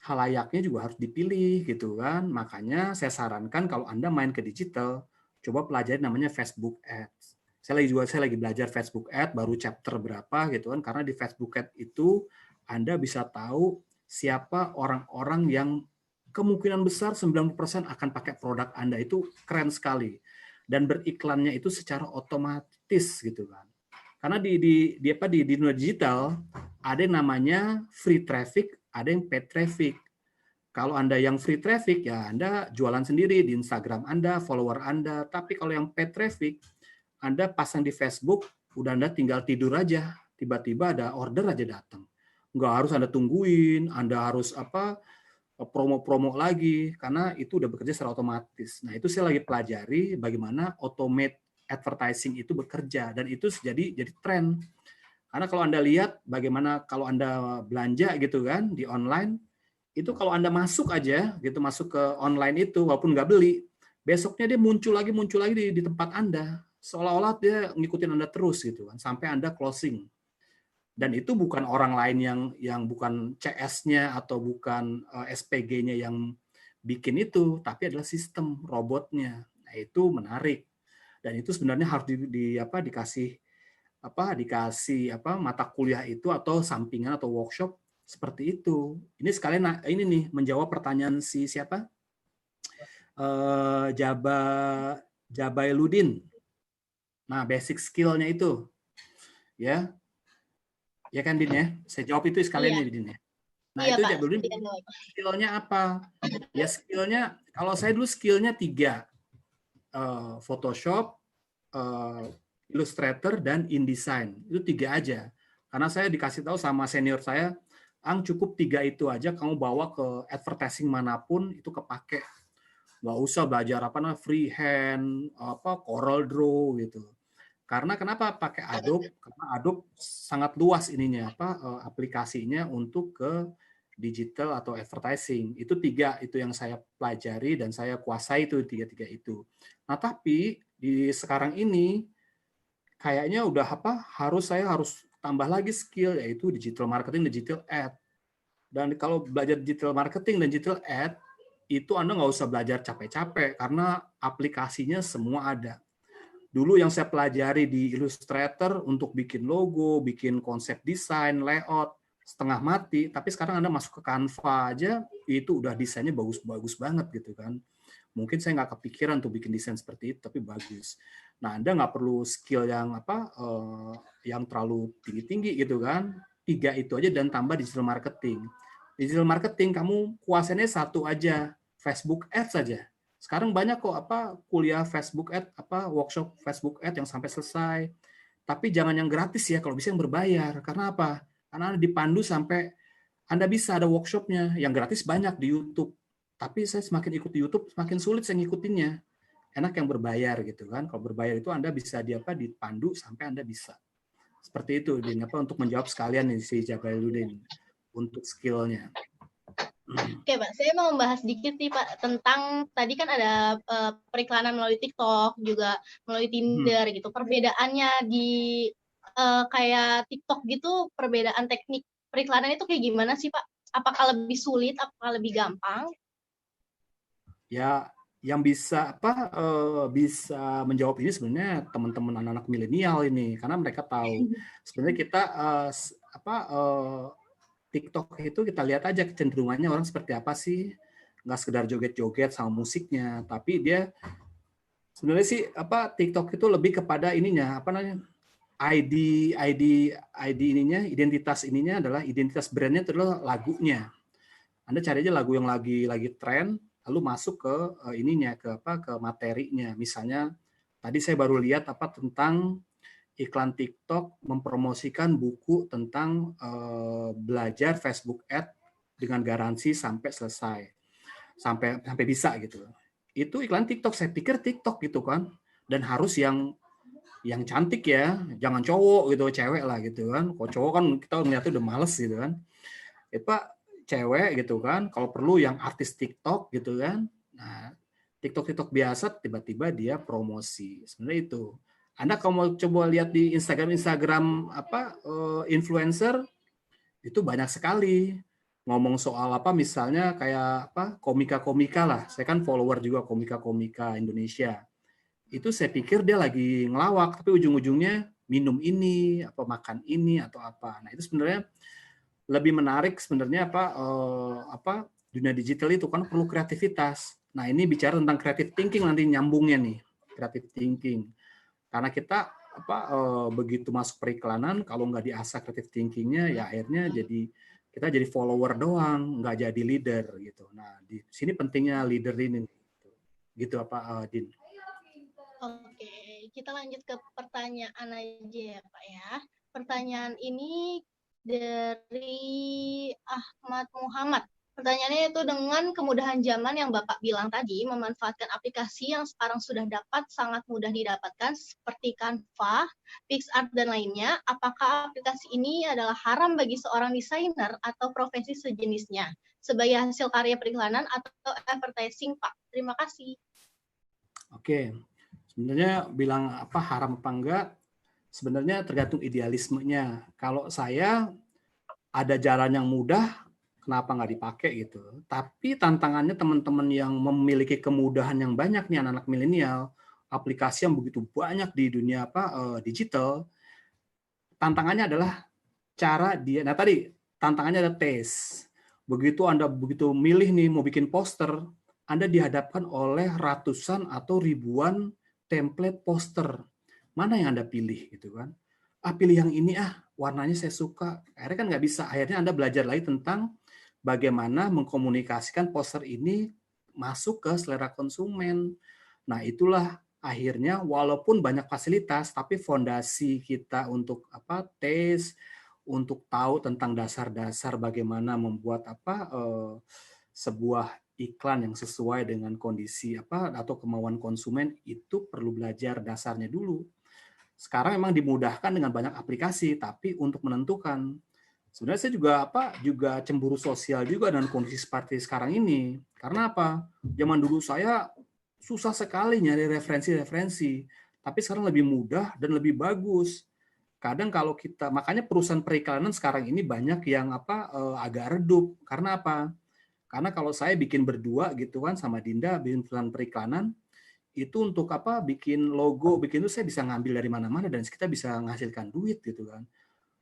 khalayaknya juga harus dipilih gitu kan. Makanya saya sarankan kalau Anda main ke digital, coba pelajari namanya Facebook Ads. Saya lagi belajar Facebook Ads, baru chapter berapa gitu kan, karena di Facebook Ads itu Anda bisa tahu siapa orang-orang yang kemungkinan besar 90% akan pakai produk Anda. Itu keren sekali. Dan beriklannya itu secara otomatis gitu kan. Karena di dunia digital ada yang namanya free traffic, ada yang paid traffic. Kalau Anda yang free traffic, ya Anda jualan sendiri di Instagram Anda, follower Anda. Tapi kalau yang paid traffic, Anda pasang di Facebook, udah Anda tinggal tidur aja. Tiba-tiba ada order aja datang. Nggak harus Anda tungguin, Anda harus promo-promo lagi, karena itu udah bekerja secara otomatis. Nah, itu saya lagi pelajari bagaimana automate advertising itu bekerja, dan itu jadi tren. Karena kalau Anda lihat bagaimana kalau Anda belanja gitu kan di online, itu kalau Anda masuk aja gitu, masuk ke online itu walaupun nggak beli, besoknya dia muncul lagi di tempat Anda, seolah-olah dia ngikutin Anda terus gitu kan, sampai Anda closing. Dan itu bukan orang lain yang bukan CS-nya atau bukan SPG-nya yang bikin itu, tapi adalah sistem robotnya. Nah, itu menarik. Dan itu sebenarnya harus dikasih mata kuliah itu atau sampingan atau workshop seperti itu. Ini sekalian ini nih menjawab pertanyaan si siapa? Jabailudin. Nah, basic skill-nya itu. Ya. Ya kan, Din ya? Saya jawab itu sekalian nih, Din ya. Nah, Iya, itu Pak. Jabailudin skill-nya apa? Ya skill-nya, kalau saya dulu skill-nya 3. Photoshop, Illustrator, dan InDesign. Itu 3 aja. Karena saya dikasih tahu sama senior saya, cukup 3 itu aja, kamu bawa ke advertising manapun, itu kepake. Nggak usah belajar freehand, Corel Draw gitu. Karena kenapa pakai Adobe? Karena Adobe sangat luas ininya aplikasinya untuk ke digital atau advertising. Itu 3 itu yang saya pelajari dan saya kuasai itu 3 itu. Nah, tapi di sekarang ini kayaknya udah saya harus tambah lagi skill, yaitu digital marketing, digital ad. Dan kalau belajar digital marketing dan digital ad, itu Anda nggak usah belajar capek-capek karena aplikasinya semua ada. Dulu yang saya pelajari di Illustrator untuk bikin logo, bikin konsep desain, layout, setengah mati, tapi sekarang Anda masuk ke Canva aja, itu udah desainnya bagus-bagus banget gitu kan. Mungkin saya nggak kepikiran untuk bikin desain seperti itu, tapi bagus. Nah, Anda nggak perlu skill yang terlalu tinggi-tinggi gitu kan. 3 itu aja dan tambah digital marketing. Digital marketing kamu kuasanya 1 aja, Facebook Ads saja. Sekarang banyak kok kuliah Facebook Ad, workshop Facebook Ad yang sampai selesai. Tapi jangan yang gratis ya, kalau bisa yang berbayar. Karena apa? Karena Anda dipandu sampai Anda bisa ada workshopnya. Yang gratis banyak di YouTube. Tapi saya semakin ikut di YouTube, semakin sulit saya ngikutinnya. Enak yang berbayar gitu kan. Kalau berbayar itu Anda bisa dipandu sampai Anda bisa. Seperti itu, Din. Untuk menjawab sekalian nih si Jabailudin untuk skill-nya. Oke, Pak. Saya mau membahas sedikit nih, Pak, tentang tadi kan ada periklanan melalui TikTok, juga melalui Tinder gitu. Perbedaannya di kayak TikTok gitu, perbedaan teknik periklanan itu kayak gimana sih, Pak? Apakah lebih sulit, apakah lebih gampang? Ya, yang bisa bisa menjawab ini sebenarnya teman-teman anak-anak milenial ini, karena mereka tahu sebenarnya kita TikTok itu kita lihat aja kecenderungannya orang seperti apa sih, nggak sekedar joget-joget sama musiknya, tapi dia sebenarnya sih TikTok itu lebih kepada ininya ID ininya, identitas ininya adalah identitas brandnya itu adalah lagunya. Anda cari aja lagu yang lagi tren, lalu masuk ke ininya ke materinya. Misalnya tadi saya baru lihat tentang iklan TikTok mempromosikan buku tentang belajar Facebook Ad dengan garansi sampai selesai, sampai bisa gitu. Itu iklan TikTok, saya pikir TikTok gitu kan, dan harus yang cantik ya, jangan cowok gitu, cewek lah gitu kan. Kalau cowok kan kita ngeliatnya udah males gitu kan. Cewek gitu kan, kalau perlu yang artis TikTok gitu kan. Nah, TikTok biasa tiba-tiba dia promosi. Sebenarnya itu. Anda kalau mau coba lihat di Instagram influencer itu banyak sekali ngomong soal misalnya kayak komika lah. Saya kan follower juga komika Indonesia. Itu saya pikir dia lagi ngelawak, tapi ujung-ujungnya minum ini, makan ini atau apa. Nah, itu sebenarnya lebih menarik sebenarnya dunia digital itu kan perlu kreativitas. Nah, ini bicara tentang creative thinking nanti nyambungnya nih, creative thinking. Karena kita begitu masuk periklanan, kalau nggak diasah creative thinking-nya, ya akhirnya kita jadi follower doang, nggak jadi leader gitu. Nah, di sini pentingnya leader ini. Gitu Din? Oke, kita lanjut ke pertanyaan aja ya, Pak ya. Pertanyaan ini dari Ahmad Muhammad. Pertanyaannya itu dengan kemudahan zaman yang Bapak bilang tadi, memanfaatkan aplikasi yang sekarang sudah dapat sangat mudah didapatkan seperti Canva, PixArt, dan lainnya, apakah aplikasi ini adalah haram bagi seorang desainer atau profesi sejenisnya sebagai hasil karya periklanan atau advertising, Pak? Terima kasih. Oke, sebenarnya bilang apa haram apa enggak, sebenarnya tergantung idealismenya. Kalau saya ada jalan yang mudah, kenapa nggak dipakai gitu. Tapi tantangannya teman-teman yang memiliki kemudahan yang banyak nih anak-anak milenial, aplikasi yang begitu banyak di dunia digital, tantangannya adalah cara dia. Nah tadi tantangannya ada tes. Begitu Anda begitu milih nih mau bikin poster, Anda dihadapkan oleh ratusan atau ribuan template poster. Mana yang Anda pilih gitu kan? Ah pilih yang ini warnanya saya suka. Akhirnya kan nggak bisa. Akhirnya Anda belajar lagi tentang bagaimana mengkomunikasikan poster ini masuk ke selera konsumen. Nah itulah akhirnya walaupun banyak fasilitas, tapi fondasi kita untuk tes, untuk tahu tentang dasar-dasar bagaimana membuat sebuah iklan yang sesuai dengan kondisi atau kemauan konsumen itu perlu belajar dasarnya dulu. Sekarang memang dimudahkan dengan banyak aplikasi, tapi untuk menentukan sebenarnya saya juga cemburu sosial juga dengan kondisi seperti sekarang ini. Karena apa? Zaman dulu saya susah sekali nyari referensi-referensi, tapi sekarang lebih mudah dan lebih bagus. Kadang kalau kita, makanya perusahaan periklanan sekarang ini banyak yang agak redup. Karena apa? Karena kalau saya bikin berdua gitu kan sama Dinda bikin perusahaan periklanan, itu untuk bikin logo, bikin itu saya bisa ngambil dari mana-mana dan kita bisa menghasilkan duit gitu kan.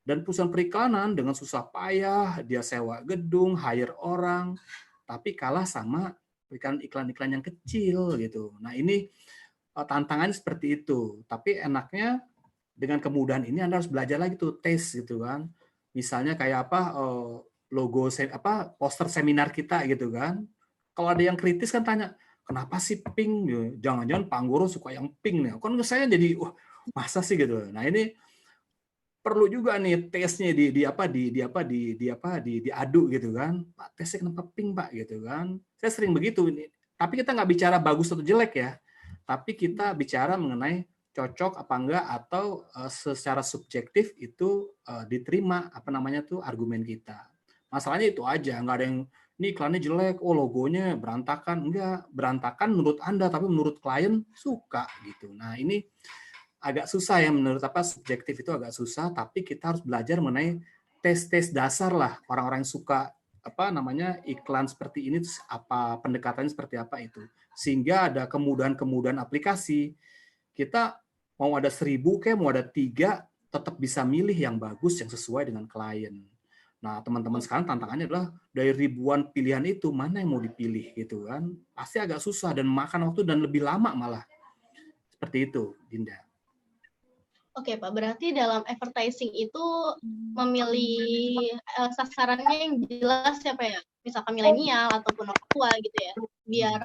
Dan perusahaan periklanan dengan susah payah, dia sewa gedung, hire orang, tapi kalah sama iklan-iklan yang kecil gitu. Nah ini tantangannya seperti itu. Tapi enaknya dengan kemudahan ini Anda harus belajar lagi tuh tes gitu kan. Misalnya kayak logo poster seminar kita gitu kan. Kalau ada yang kritis kan tanya, kenapa sih pink? Jangan-jangan Pak Anggoro suka yang pink nih. Kan saya jadi wah, masa sih gitu. Nah, ini perlu juga nih tesnya diadu gitu kan. Pak, tesnya kenapa pink Pak gitu kan. Saya sering begitu ini. Tapi kita nggak bicara bagus atau jelek ya. Tapi kita bicara mengenai cocok apa enggak atau secara subjektif itu diterima argumen kita. Masalahnya itu aja, nggak ada yang ini iklannya jelek, oh logonya berantakan. Enggak, berantakan menurut Anda tapi menurut klien suka gitu. Nah, ini agak susah ya menurut subjektif itu agak susah, tapi kita harus belajar mengenai tes-tes dasar lah orang-orang yang suka iklan seperti ini pendekatannya seperti apa itu, sehingga ada kemudahan-kemudahan aplikasi kita mau ada 1000 kayak mau ada 3 tetap bisa milih yang bagus yang sesuai dengan klien. Nah teman-teman sekarang tantangannya adalah dari ribuan pilihan itu mana yang mau dipilih gitu kan, pasti agak susah dan makan waktu dan lebih lama malah seperti itu, Dinda. Oke Pak, berarti dalam advertising itu memilih sasarannya yang jelas ya Pak ya? Misalkan milenial ataupun orang tua gitu ya, biar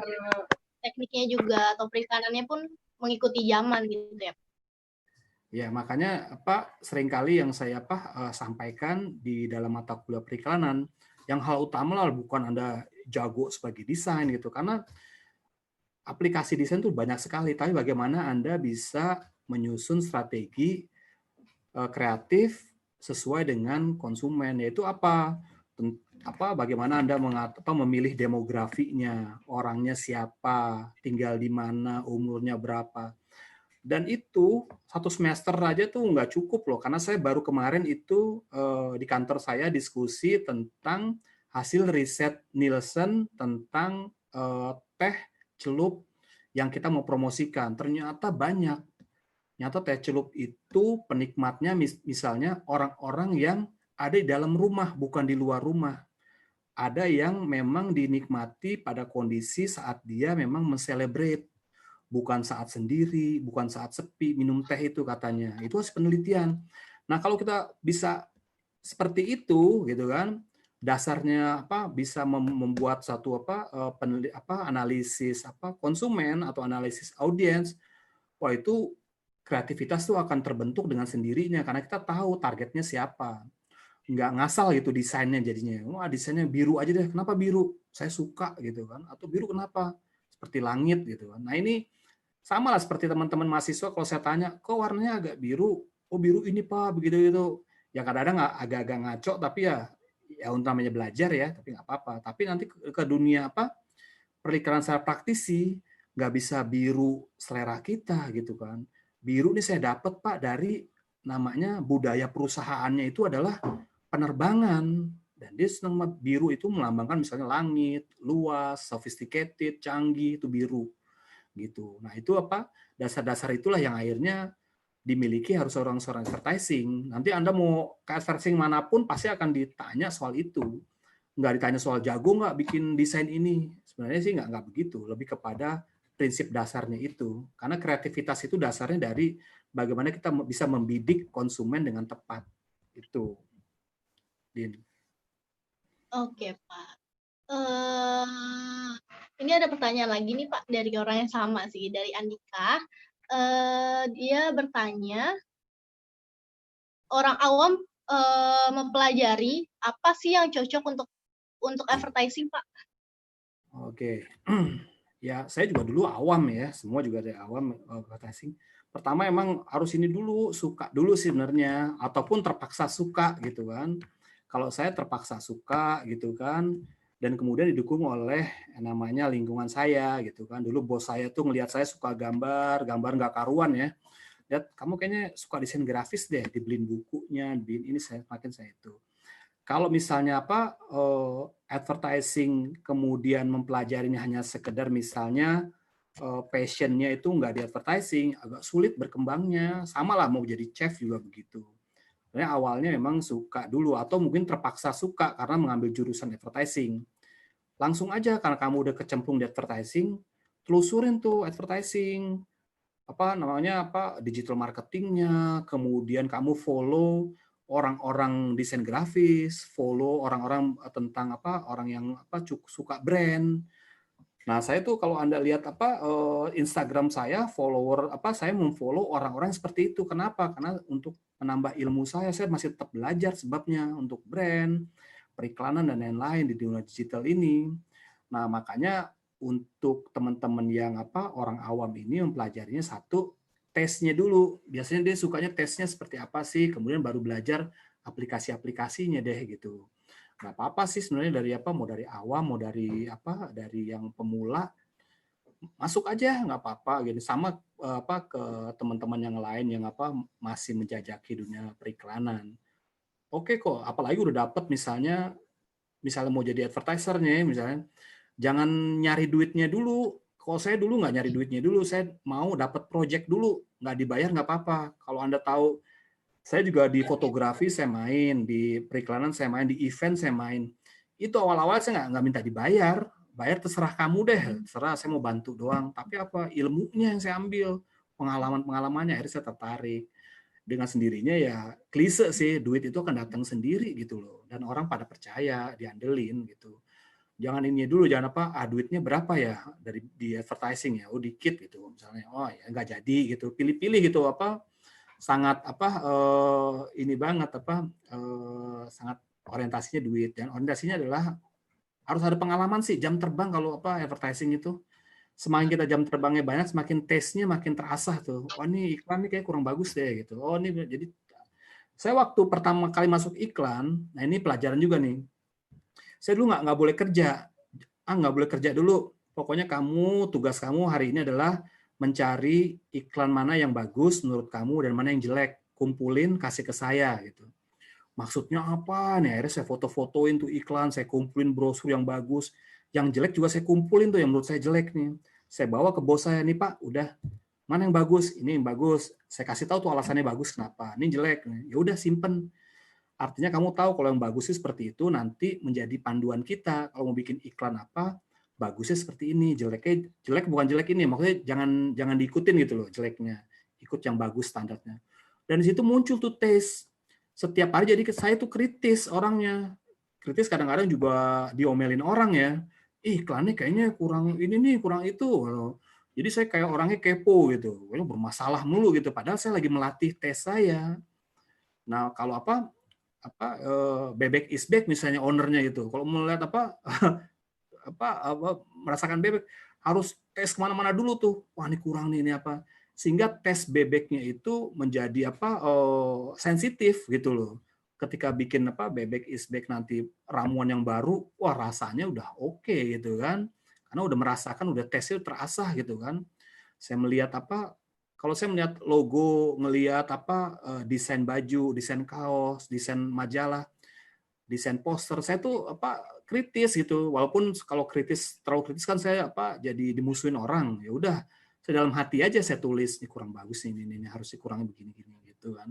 tekniknya juga atau perikanannya pun mengikuti zaman gitu ya. Ya, makanya seringkali yang saya sampaikan di dalam mata kuliah periklanan, yang hal utama lah bukan Anda jago sebagai desain gitu, karena aplikasi desain itu banyak sekali, tapi bagaimana Anda bisa menyusun strategi kreatif sesuai dengan konsumen, yaitu bagaimana Anda memilih demografinya, orangnya siapa, tinggal di mana, umurnya berapa. Dan itu satu semester aja tuh nggak cukup loh, karena saya baru kemarin itu di kantor saya diskusi tentang hasil riset Nielsen tentang teh celup yang kita mau promosikan. Ternyata banyak. Nyata teh celup itu penikmatnya misalnya orang-orang yang ada di dalam rumah, bukan di luar rumah. Ada yang memang dinikmati pada kondisi saat dia memang menselebrate, bukan saat sendiri, bukan saat sepi, minum teh itu katanya. Itu harus penelitian. Nah, kalau kita bisa seperti itu gitu kan, dasarnya bisa membuat satu analisis konsumen atau analisis audiens, wah itu kreativitas tuh akan terbentuk dengan sendirinya karena kita tahu targetnya siapa. Nggak ngasal gitu desainnya jadinya. Wah, desainnya biru aja deh. Kenapa biru? Saya suka gitu kan. Atau biru kenapa? Seperti langit gitu kan. Nah, ini sama lah seperti teman-teman mahasiswa kalau saya tanya, kok warnanya agak biru? Oh, biru ini Pak, begitu gitu. Ya kadang-kadang agak-agak ngaco tapi ya untuk namanya belajar ya, tapi nggak apa-apa. Tapi nanti ke dunia periklanan secara praktisi, nggak bisa biru selera kita gitu kan. Biru ini saya dapat Pak dari namanya budaya perusahaannya itu adalah penerbangan, dan dia senang biru itu melambangkan misalnya langit, luas, sophisticated, canggih, itu biru gitu. Nah itu apa, dasar-dasar itulah yang akhirnya dimiliki harus seorang advertising. Nanti Anda mau ke advertising manapun pasti akan ditanya soal itu. Nggak ditanya soal jago nggak bikin desain ini. Sebenarnya sih nggak begitu. Lebih kepada prinsip dasarnya itu. Karena kreativitas itu dasarnya dari bagaimana kita bisa membidik konsumen dengan tepat. Itu. Din. Oke, Pak. Ini ada pertanyaan lagi nih, Pak, dari orang yang sama sih, dari Andika. Dia bertanya, orang awam mempelajari apa sih yang cocok untuk advertising, Pak? Oke. Ya, saya juga dulu awam ya, semua juga dari awam advertising. Pertama emang harus ini dulu, suka dulu sih sebenarnya, ataupun terpaksa suka gitu kan. Kalau saya terpaksa suka gitu kan, dan kemudian didukung oleh namanya lingkungan saya gitu kan. Dulu bos saya tuh ngelihat saya suka gambar nggak karuan ya. Lihat, kamu kayaknya suka desain grafis deh, dibeliin bukunya, dibeliin ini, saya itu. Kalau misalnya apa advertising kemudian mempelajarinya hanya sekedar misalnya passionnya itu nggak di advertising, agak sulit berkembangnya. Sama lah mau jadi chef juga begitu. Sebenarnya awalnya memang suka dulu atau mungkin terpaksa suka karena mengambil jurusan advertising. Langsung aja karena kamu udah kecemplung di advertising, telusurin tuh advertising, apa namanya, apa digital marketingnya, kemudian kamu follow orang-orang desain grafis, follow orang-orang tentang apa, orang yang apa suka brand. Nah, saya tuh kalau Anda lihat apa Instagram saya, follower apa, saya memfollow orang-orang seperti itu. Kenapa? Karena untuk menambah ilmu saya masih tetap belajar sebabnya untuk brand, periklanan dan lain-lain di dunia digital ini. Nah, makanya untuk teman-teman yang apa orang awam ini mempelajarinya satu, tesnya dulu. Biasanya dia sukanya tesnya seperti apa sih, kemudian baru belajar aplikasi-aplikasinya deh gitu. Nggak apa-apa sih sebenarnya dari apa, mau dari awam, mau dari apa, dari yang pemula, masuk aja nggak apa-apa gitu. Sama apa ke teman-teman yang lain yang apa masih menjajaki dunia periklanan. Oke kok, apalagi udah dapet misalnya mau jadi advertisernya misalnya, jangan nyari duitnya dulu. Kalau saya dulu nggak nyari duitnya dulu, saya mau dapat project dulu, nggak dibayar nggak apa-apa. Kalau Anda tahu, saya juga di fotografi saya main, di periklanan saya main, di event saya main. Itu awal-awal saya nggak minta dibayar, bayar terserah kamu deh, terserah saya mau bantu doang. Tapi apa ilmunya yang saya ambil, pengalamannya akhirnya saya tertarik. Dengan sendirinya ya klise sih, duit itu akan datang sendiri gitu loh, dan orang pada percaya, diandelin gitu. Jangan ini dulu, jangan apa, duitnya berapa ya dari di advertising ya, oh dikit gitu misalnya, oh ya nggak jadi gitu, pilih-pilih gitu apa, sangat apa ini banget apa sangat orientasinya duit, dan orientasinya adalah harus ada pengalaman sih, jam terbang kalau apa advertising itu. Semakin kita jam terbangnya banyak, semakin taste-nya makin terasa tuh. Oh ini iklan ini kayak kurang bagus deh gitu. Oh ini jadi saya waktu pertama kali masuk iklan, nah ini pelajaran juga nih. Saya dulu nggak boleh kerja, nggak boleh kerja dulu. Pokoknya kamu, tugas kamu hari ini adalah mencari iklan mana yang bagus menurut kamu dan mana yang jelek. Kumpulin, kasih ke saya gitu. Maksudnya apa nih? Akhirnya saya foto-fotoin tuh iklan, saya kumpulin brosur yang bagus. Yang jelek juga saya kumpulin tuh yang menurut saya jelek nih. Saya bawa ke bos saya, nih Pak, udah mana yang bagus? Ini yang bagus. Saya kasih tahu tuh alasannya bagus kenapa. Ini jelek. Ya udah simpen. Artinya kamu tahu kalau yang bagus sih seperti itu, nanti menjadi panduan kita. Kalau mau bikin iklan apa, bagusnya seperti ini, jeleknya jelek bukan jelek ini, maksudnya jangan diikutin gitu loh jeleknya, ikut yang bagus standarnya. Dan di situ muncul tuh taste. Setiap hari jadi saya tuh kritis orangnya, kritis kadang-kadang juga diomelin orang ya, iklannya kayaknya kurang ini nih, kurang itu. Jadi saya kayak orangnya kepo gitu, bermasalah mulu gitu. Padahal saya lagi melatih tes saya. Nah kalau apa bebek is back misalnya ownernya itu, kalau melihat apa merasakan bebek harus tes kemana-mana dulu tuh, wah ini kurang nih, ini apa, sehingga tes bebeknya itu menjadi apa sensitif gitu loh. Ketika bikin apa bebek is back nanti ramuan yang baru, wah rasanya udah oke gitu kan, karena udah merasakan, udah tesnya terasa gitu kan. Saya melihat apa, kalau saya melihat logo, ngelihat apa desain baju, desain kaos, desain majalah, desain poster, saya tuh apa kritis gitu. Walaupun kalau kritis, terlalu kritis kan saya apa jadi dimusuhin orang. Ya udah, saya dalam hati aja saya tulis ini kurang bagus ini harus dikurangi begini-gini gitu kan.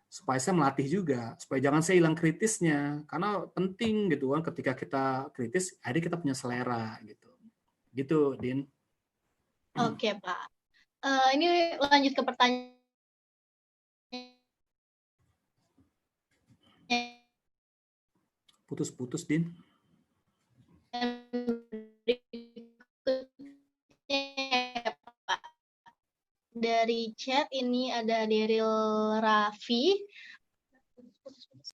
Supaya saya melatih juga, supaya jangan saya hilang kritisnya, karena penting gitu kan, ketika kita kritis, akhirnya kita punya selera gitu. Gitu, Din. Oke, Pak. Ini lanjut ke pertanyaan Putus-putus, Din. berikutnya, Pak. Dari chat ini ada Daryl Raffi.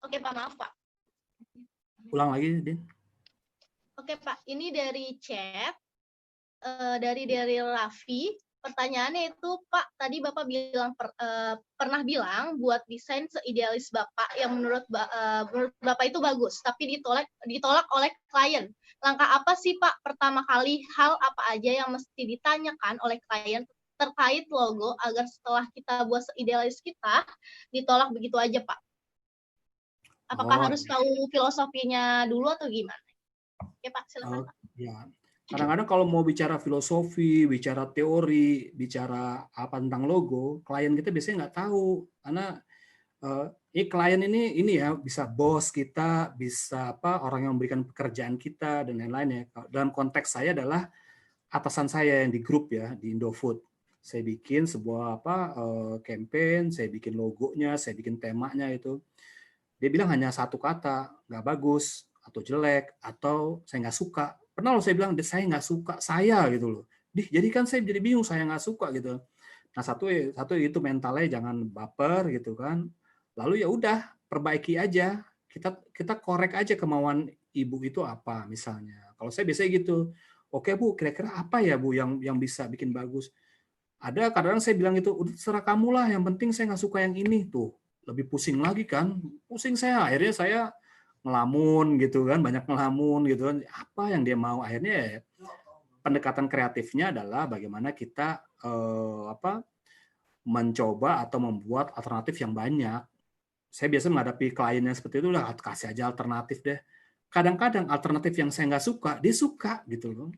Oke, Pak, maaf, Pak. Ulang lagi, Din. Oke, Pak. Ini dari chat dari Daryl Raffi. Pertanyaannya itu, Pak, tadi Bapak bilang pernah bilang buat desain seidealis Bapak yang menurut Bapak itu bagus, tapi ditolak oleh klien. Langkah apa sih, Pak, pertama kali hal apa aja yang mesti ditanyakan oleh klien terkait logo agar setelah kita buat seidealis kita ditolak begitu aja, Pak? Apakah harus tahu filosofinya dulu atau gimana? Oke, Pak, silakan, Pak. Ya. Kadang-kadang kalau mau bicara filosofi, bicara teori, bicara apa tentang logo, klien kita biasanya nggak tahu. Karena klien ini ya bisa bos kita, bisa apa orang yang memberikan pekerjaan kita dan lain-lain ya. Dalam konteks saya adalah atasan saya yang di grup ya, di Indofood. Saya bikin sebuah campaign, saya bikin logonya, saya bikin temanya itu. Dia bilang hanya satu kata, nggak bagus atau jelek atau saya nggak suka. Pernah loh saya bilang, saya nggak suka, saya gitu loh. Jadi kan saya jadi bingung, saya nggak suka gitu. Nah satu itu mentalnya jangan baper gitu kan. Lalu ya udah perbaiki aja, kita korek aja kemauan ibu itu apa misalnya. Kalau saya biasanya gitu, oke Bu, kira-kira apa ya Bu yang bisa bikin bagus. Ada kadang-kadang saya bilang itu, udah terserah kamu lah, yang penting saya nggak suka yang ini tuh. Lebih pusing lagi kan, pusing saya. Akhirnya saya ngelamun gitu kan, banyak ngelamun gitu kan, apa yang dia mau. Akhirnya ya, pendekatan kreatifnya adalah bagaimana kita mencoba atau membuat alternatif yang banyak. Saya biasa menghadapi klien yang seperti itu, lah kasih aja alternatif deh. Kadang-kadang alternatif yang saya nggak suka, dia suka gitu loh.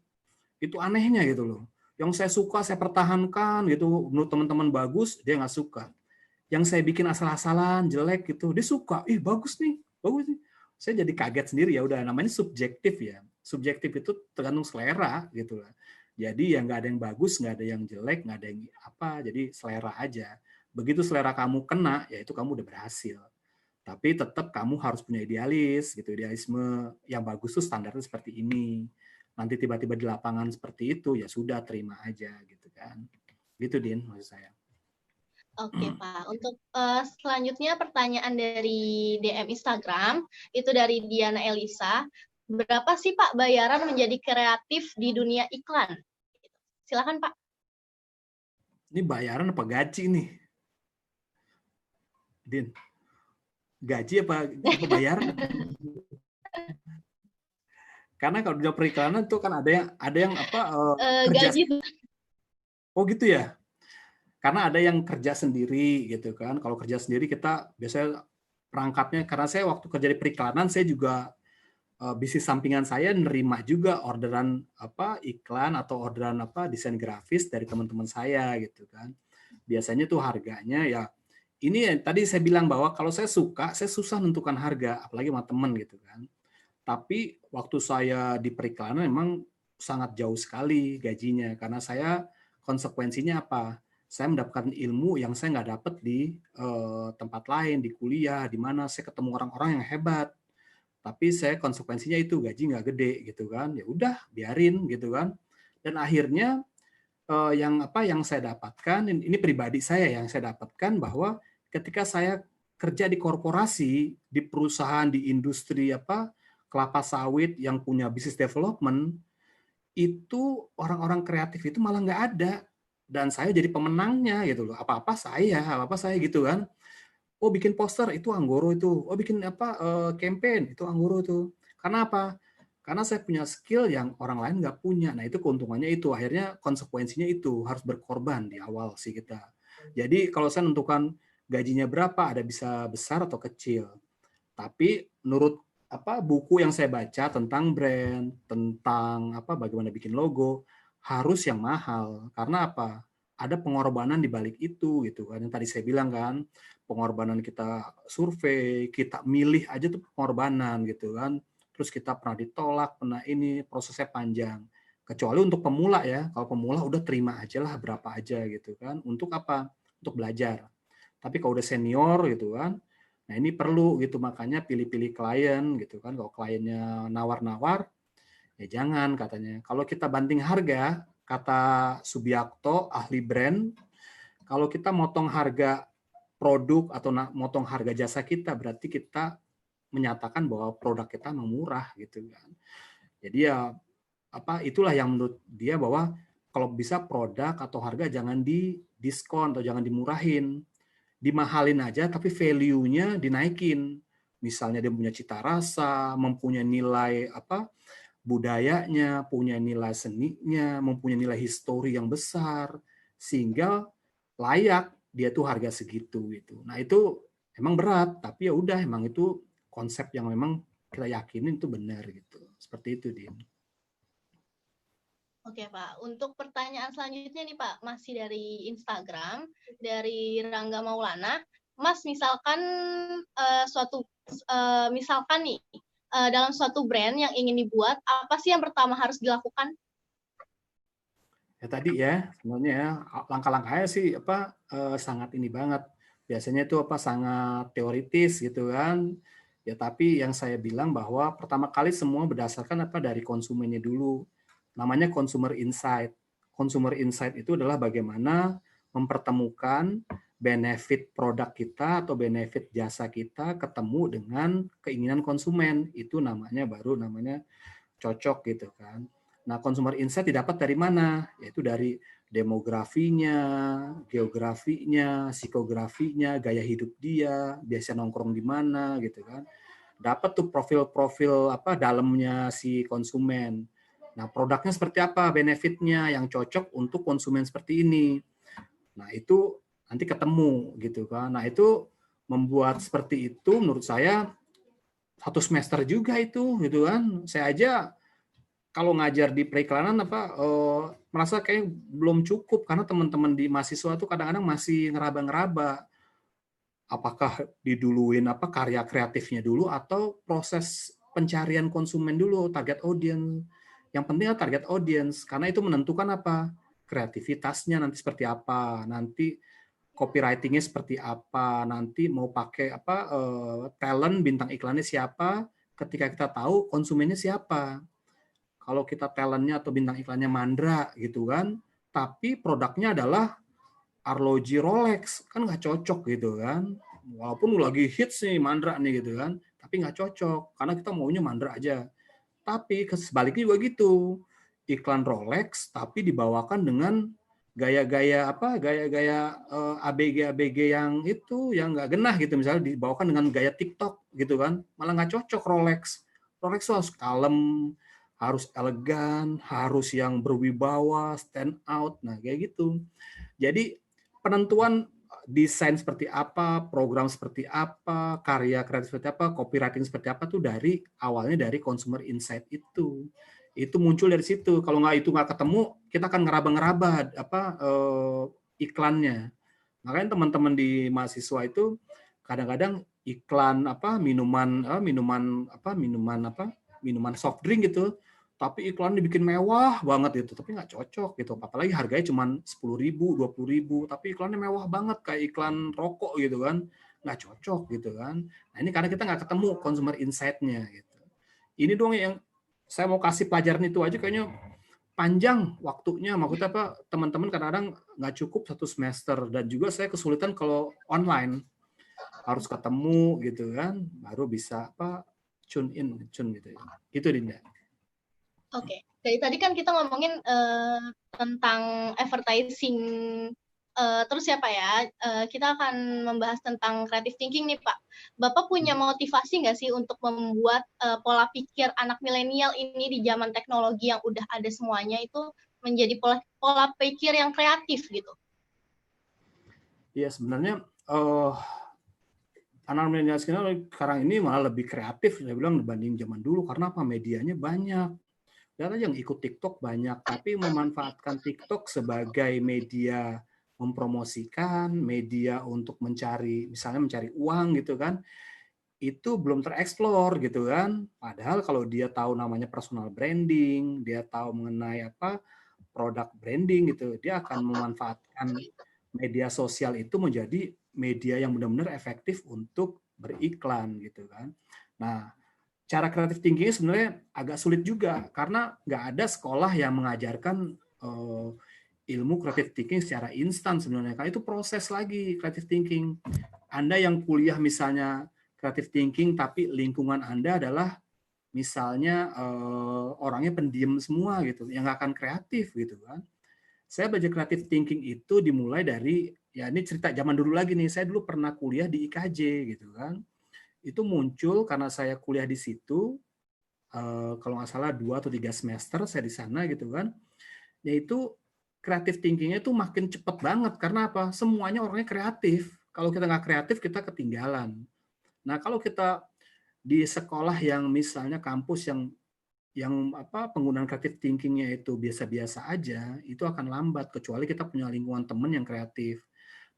Itu anehnya gitu loh. Yang saya suka saya pertahankan gitu, menurut teman-teman bagus, dia nggak suka. Yang saya bikin asal-asalan, jelek gitu, dia suka. Ih bagus nih, bagus nih. Saya jadi kaget sendiri, ya udah namanya subjektif ya. Subjektif itu tergantung selera gitu lah. Jadi ya nggak ada yang bagus, nggak ada yang jelek, nggak ada yang apa, jadi selera aja. Begitu selera kamu kena, ya itu kamu udah berhasil. Tapi tetap kamu harus punya idealis gitu, idealisme yang bagus tuh standarnya seperti ini. Nanti tiba-tiba di lapangan seperti itu, ya sudah terima aja gitu kan. Gitu Din maksud saya. Oke Pak, untuk selanjutnya pertanyaan dari DM Instagram, itu dari Diana Elisa. Berapa sih Pak bayaran menjadi kreatif di dunia iklan? Silakan Pak. Ini bayaran apa gaji nih? Din, gaji apa bayaran? Karena kalau di periklanan tuh kan ada yang apa kerja. Gaji. Oh gitu ya? Karena ada yang kerja sendiri gitu kan. Kalau kerja sendiri kita biasanya perangkatnya, karena saya waktu kerja di periklanan saya juga bisnis sampingan saya nerima juga orderan apa iklan atau orderan apa desain grafis dari teman-teman saya gitu kan. Biasanya tuh harganya ya ini tadi saya bilang bahwa kalau saya suka, saya susah menentukan harga, apalagi sama teman gitu kan. Tapi waktu saya di periklanan memang sangat jauh sekali gajinya, karena saya konsekuensinya apa? Saya mendapatkan ilmu yang saya nggak dapat di tempat lain, di kuliah, di mana saya ketemu orang-orang yang hebat. Tapi saya konsekuensinya itu gaji nggak gede gitu kan. Ya udah biarin gitu kan. Dan akhirnya yang saya dapatkan, ini pribadi saya yang saya dapatkan bahwa ketika saya kerja di korporasi, di perusahaan, di industri kelapa sawit yang punya business development, itu orang-orang kreatif itu malah nggak ada. Dan saya jadi pemenangnya gitu loh. Apa-apa saya gitu kan. Oh bikin poster itu Anggoro itu. Oh bikin campaign itu Anggoro itu. Karena apa? Karena saya punya skill yang orang lain nggak punya. Nah itu keuntungannya itu. Akhirnya konsekuensinya itu harus berkorban di awal sih kita. Jadi kalau saya menentukan gajinya berapa, ada bisa besar atau kecil. Tapi menurut buku yang saya baca tentang brand, tentang bagaimana bikin logo, harus yang mahal. Karena apa? Ada pengorbanan di balik itu gitu kan. Yang tadi saya bilang kan, pengorbanan kita survei, kita milih aja tuh pengorbanan gitu kan. Terus kita pernah ditolak, pernah ini, prosesnya panjang. Kecuali untuk pemula ya, kalau pemula udah terima aja lah berapa aja gitu kan. Untuk apa? Untuk belajar. Tapi kalau udah senior gitu kan, nah ini perlu gitu, makanya pilih-pilih klien gitu kan. Kalau kliennya nawar-nawar, ya jangan katanya. Kalau kita banting harga, kata Subiakto, ahli brand, kalau kita motong harga produk atau motong harga jasa kita, berarti kita menyatakan bahwa produk kita memang murah gitu kan. Jadi ya itulah yang menurut dia bahwa kalau bisa produk atau harga jangan didiskon atau jangan dimurahin. Dimahalin aja tapi value-nya dinaikin. Misalnya dia punya cita rasa, mempunyai nilai budayanya, punya nilai seninya, mempunyai nilai histori yang besar, sehingga layak dia tuh harga segitu gitu. Nah itu emang berat, tapi ya udah emang itu konsep yang memang kita yakinin itu benar gitu. Seperti itu, Din. Oke Pak, untuk pertanyaan selanjutnya nih Pak, masih dari Instagram, dari Rangga Maulana. Mas, misalkan misalkan nih, dalam suatu brand yang ingin dibuat, apa sih yang pertama harus dilakukan? Ya tadi ya, sebenarnya langkah-langkahnya sih sangat ini banget. Biasanya itu sangat teoritis gitu kan. Ya tapi yang saya bilang bahwa pertama kali semua berdasarkan dari konsumennya dulu. Namanya consumer insight. Consumer insight itu adalah bagaimana mempertemukan benefit produk kita atau benefit jasa kita ketemu dengan keinginan konsumen. Itu namanya cocok gitu kan. Nah, consumer insight didapat dari mana? Yaitu dari demografinya, geografinya, psikografinya, gaya hidup dia, biasa nongkrong di mana gitu kan. Dapat tuh profil-profil dalamnya si konsumen. Nah, produknya seperti apa, benefitnya yang cocok untuk konsumen seperti ini. Nah, itu nanti ketemu gitu kan. Nah, itu membuat seperti itu menurut saya 1 semester juga itu gitu kan. Saya aja kalau ngajar di periklanan merasa kayak belum cukup karena teman-teman di mahasiswa tuh kadang-kadang masih ngeraba-ngeraba apakah diduluin karya kreatifnya dulu atau proses pencarian konsumen dulu, target audience. Yang penting adalah target audience karena itu menentukan kreativitasnya nanti seperti apa, nanti copywriting-nya seperti apa, nanti mau pakai talent bintang iklannya siapa, ketika kita tahu konsumennya siapa. Kalau kita talentnya atau bintang iklannya Mandra gitu kan, tapi produknya adalah arloji Rolex, kan nggak cocok gitu kan. Walaupun lagi hits nih Mandra nih gitu kan, tapi nggak cocok karena kita maunya Mandra aja. Tapi sebaliknya juga gitu, iklan Rolex tapi dibawakan dengan gaya-gaya ABG yang itu yang nggak genah gitu, misalnya dibawakan dengan gaya TikTok gitu kan, malah nggak cocok Rolex. Rolex harus kalem, harus elegan, harus yang berwibawa, stand out, nah kayak gitu. Jadi penentuan desain seperti apa, program seperti apa, karya kreatif seperti apa, copywriting seperti apa tuh awalnya dari consumer insight itu. Itu muncul dari situ. Kalau itu nggak ketemu, kita akan ngeraba-ngeraba iklannya. Makanya teman-teman di mahasiswa itu kadang-kadang iklan minuman soft drink gitu, tapi iklan dibikin mewah banget gitu, tapi nggak cocok gitu. Apalagi harganya cuma 10.000, 20.000, tapi iklannya mewah banget kayak iklan rokok gitu kan, nggak cocok gitu kan. Nah ini karena kita nggak ketemu consumer insight-nya gitu. Ini dong yang saya mau kasih pelajaran itu aja kayaknya panjang waktunya. Maksudnya teman-teman kadang-kadang nggak cukup 1 semester, dan juga saya kesulitan kalau online harus ketemu gitu kan, baru bisa tune gitu ya. Itu Dinda. Oke, dari tadi kan kita ngomongin tentang advertising Terus ya Pak ya, kita akan membahas tentang creative thinking nih Pak. Bapak punya motivasi nggak sih untuk membuat pola pikir anak milenial ini di zaman teknologi yang udah ada semuanya itu menjadi pola pikir yang kreatif gitu? Iya, sebenarnya anak milenial sekarang ini malah lebih kreatif, saya bilang, dibanding zaman dulu. Karena apa? Medianya banyak. Dan yang ikut TikTok banyak, tapi memanfaatkan TikTok sebagai media mempromosikan, media untuk mencari, misalnya mencari uang gitu kan, itu belum tereksplor gitu kan. Padahal kalau dia tahu namanya personal branding, dia tahu mengenai apa produk branding gitu, dia akan memanfaatkan media sosial itu menjadi media yang benar-benar efektif untuk beriklan gitu kan. Nah, cara kreatif thinking sebenarnya agak sulit juga karena nggak ada sekolah yang mengajarkan ilmu creative thinking secara instan sebenarnya. Karena itu proses lagi creative thinking. Anda yang kuliah misalnya creative thinking tapi lingkungan Anda adalah misalnya orangnya pendiam semua gitu, yang nggak akan kreatif gitu kan. Saya belajar creative thinking itu dimulai dari, ya ini cerita zaman dulu lagi nih, saya dulu pernah kuliah di IKJ gitu kan. Itu muncul karena saya kuliah di situ, kalau nggak salah 2 atau 3 semester saya di sana gitu kan, yaitu creative thinking-nya itu makin cepat banget. Karena apa? Semuanya orangnya kreatif. Kalau kita nggak kreatif, kita ketinggalan. Nah, kalau kita di sekolah yang misalnya kampus yang penggunaan creative thinking-nya itu biasa-biasa aja, itu akan lambat kecuali kita punya lingkungan teman yang kreatif.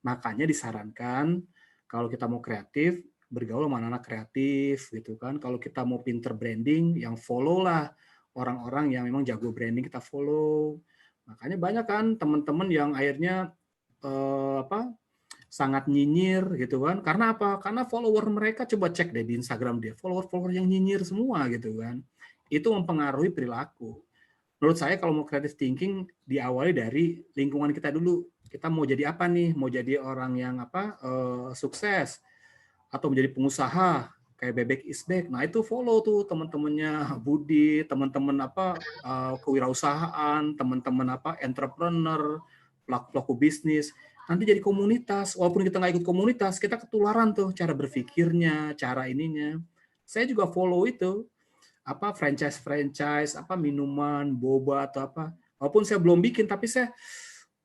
Makanya disarankan kalau kita mau kreatif, bergaul sama anak-anak kreatif gitu kan. Kalau kita mau pinter branding, yang follow lah orang-orang yang memang jago branding, kita follow. Makanya banyak kan teman-teman yang akhirnya sangat nyinyir gitu kan. Karena apa? Karena follower mereka, coba cek deh di Instagram dia, follower-follower yang nyinyir semua gitu kan. Itu mempengaruhi perilaku. Menurut saya kalau mau creative thinking diawali dari lingkungan kita dulu. Kita mau jadi apa nih? Mau jadi orang yang sukses atau menjadi pengusaha kayak Bebek is Back. Nah, itu follow tuh teman-temannya Budi, teman-teman kewirausahaan, teman-teman entrepreneur, pelaku bisnis. Nanti jadi komunitas. Walaupun kita nggak ikut komunitas, kita ketularan tuh cara berpikirnya, cara ininya. Saya juga follow itu franchise minuman boba atau apa, walaupun saya belum bikin tapi saya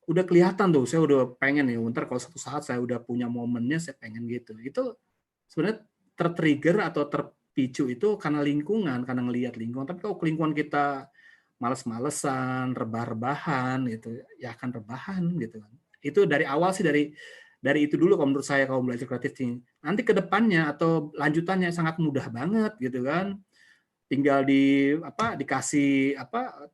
udah kelihatan tuh, saya udah pengen nih ntar kalau suatu saat saya udah punya momennya saya pengen gitu. Itu sebenarnya tertrigger atau terpicu itu karena lingkungan, karena ngelihat lingkungan. Tapi kalau lingkungan kita males-malesan, rebah-rebahan gitu, ya akan rebahan gitu kan. Itu dari awal sih, dari itu dulu kalau menurut saya kalau belajar creative thinking. Nanti ke depannya atau lanjutannya sangat mudah banget gitu kan. Tinggal dikasih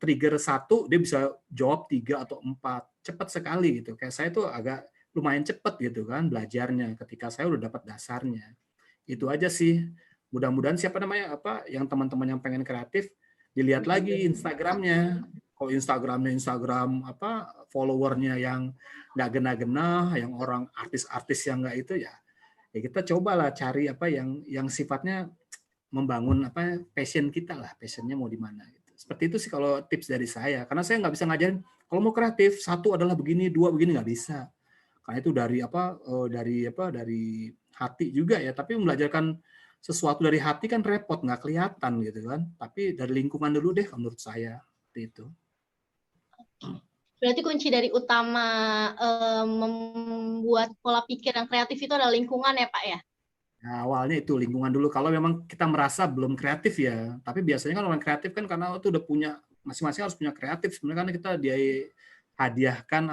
trigger 1, dia bisa jawab 3 atau 4, cepat sekali gitu. Kayak saya tuh agak lumayan cepat gitu kan belajarnya ketika saya udah dapat dasarnya. Itu aja sih. Mudah-mudahan yang teman-teman yang pengen kreatif dilihat lagi Instagramnya. Kalau Instagram followernya yang nggak gena-gena, yang orang artis-artis yang nggak itu ya kita cobalah cari yang sifatnya membangun passion kita lah, passionnya mau di mana gitu. Seperti itu sih kalau tips dari saya, karena saya nggak bisa ngajarin kalau mau kreatif 1 adalah begini, 2 begini, nggak bisa, karena itu dari hati juga ya. Tapi belajarkan sesuatu dari hati kan repot, nggak kelihatan gitu kan. Tapi dari lingkungan dulu deh menurut saya, seperti itu. Berarti kunci dari utama membuat pola pikir yang kreatif itu adalah lingkungan ya Pak ya? Nah, awalnya itu lingkungan dulu. Kalau memang kita merasa belum kreatif ya, tapi biasanya kan orang kreatif kan karena itu udah punya, masing-masing harus punya kreatif. Sebenarnya kan kita dihadiahkan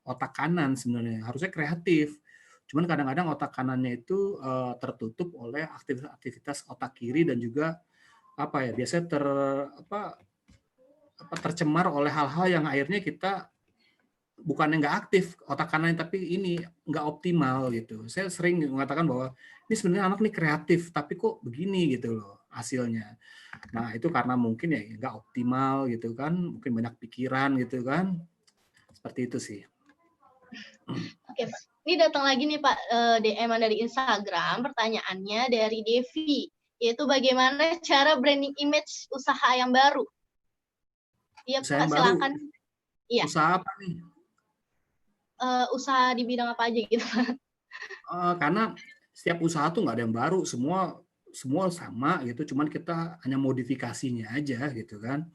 otak kanan sebenarnya, harusnya kreatif. Cuman kadang-kadang otak kanannya itu tertutup oleh aktivitas otak kiri dan juga biasanya tercemar oleh hal-hal yang akhirnya kita bukannya nggak aktif otak kanan, tapi ini nggak optimal gitu. Saya sering mengatakan bahwa ini sebenarnya anak nih kreatif, tapi kok begini gitu loh hasilnya. Nah itu karena mungkin ya nggak optimal gitu kan, mungkin banyak pikiran gitu kan, seperti itu sih. Oke Pak, ini datang lagi nih Pak DM dari Instagram, pertanyaannya dari Devi, yaitu bagaimana cara branding image usaha yang baru? Iya Pak, silakan. Iya. Usaha apa nih? usaha di bidang apa aja gitu. Karena setiap usaha tuh nggak ada yang baru, semua sama gitu, cuman kita hanya modifikasinya aja gitu kan.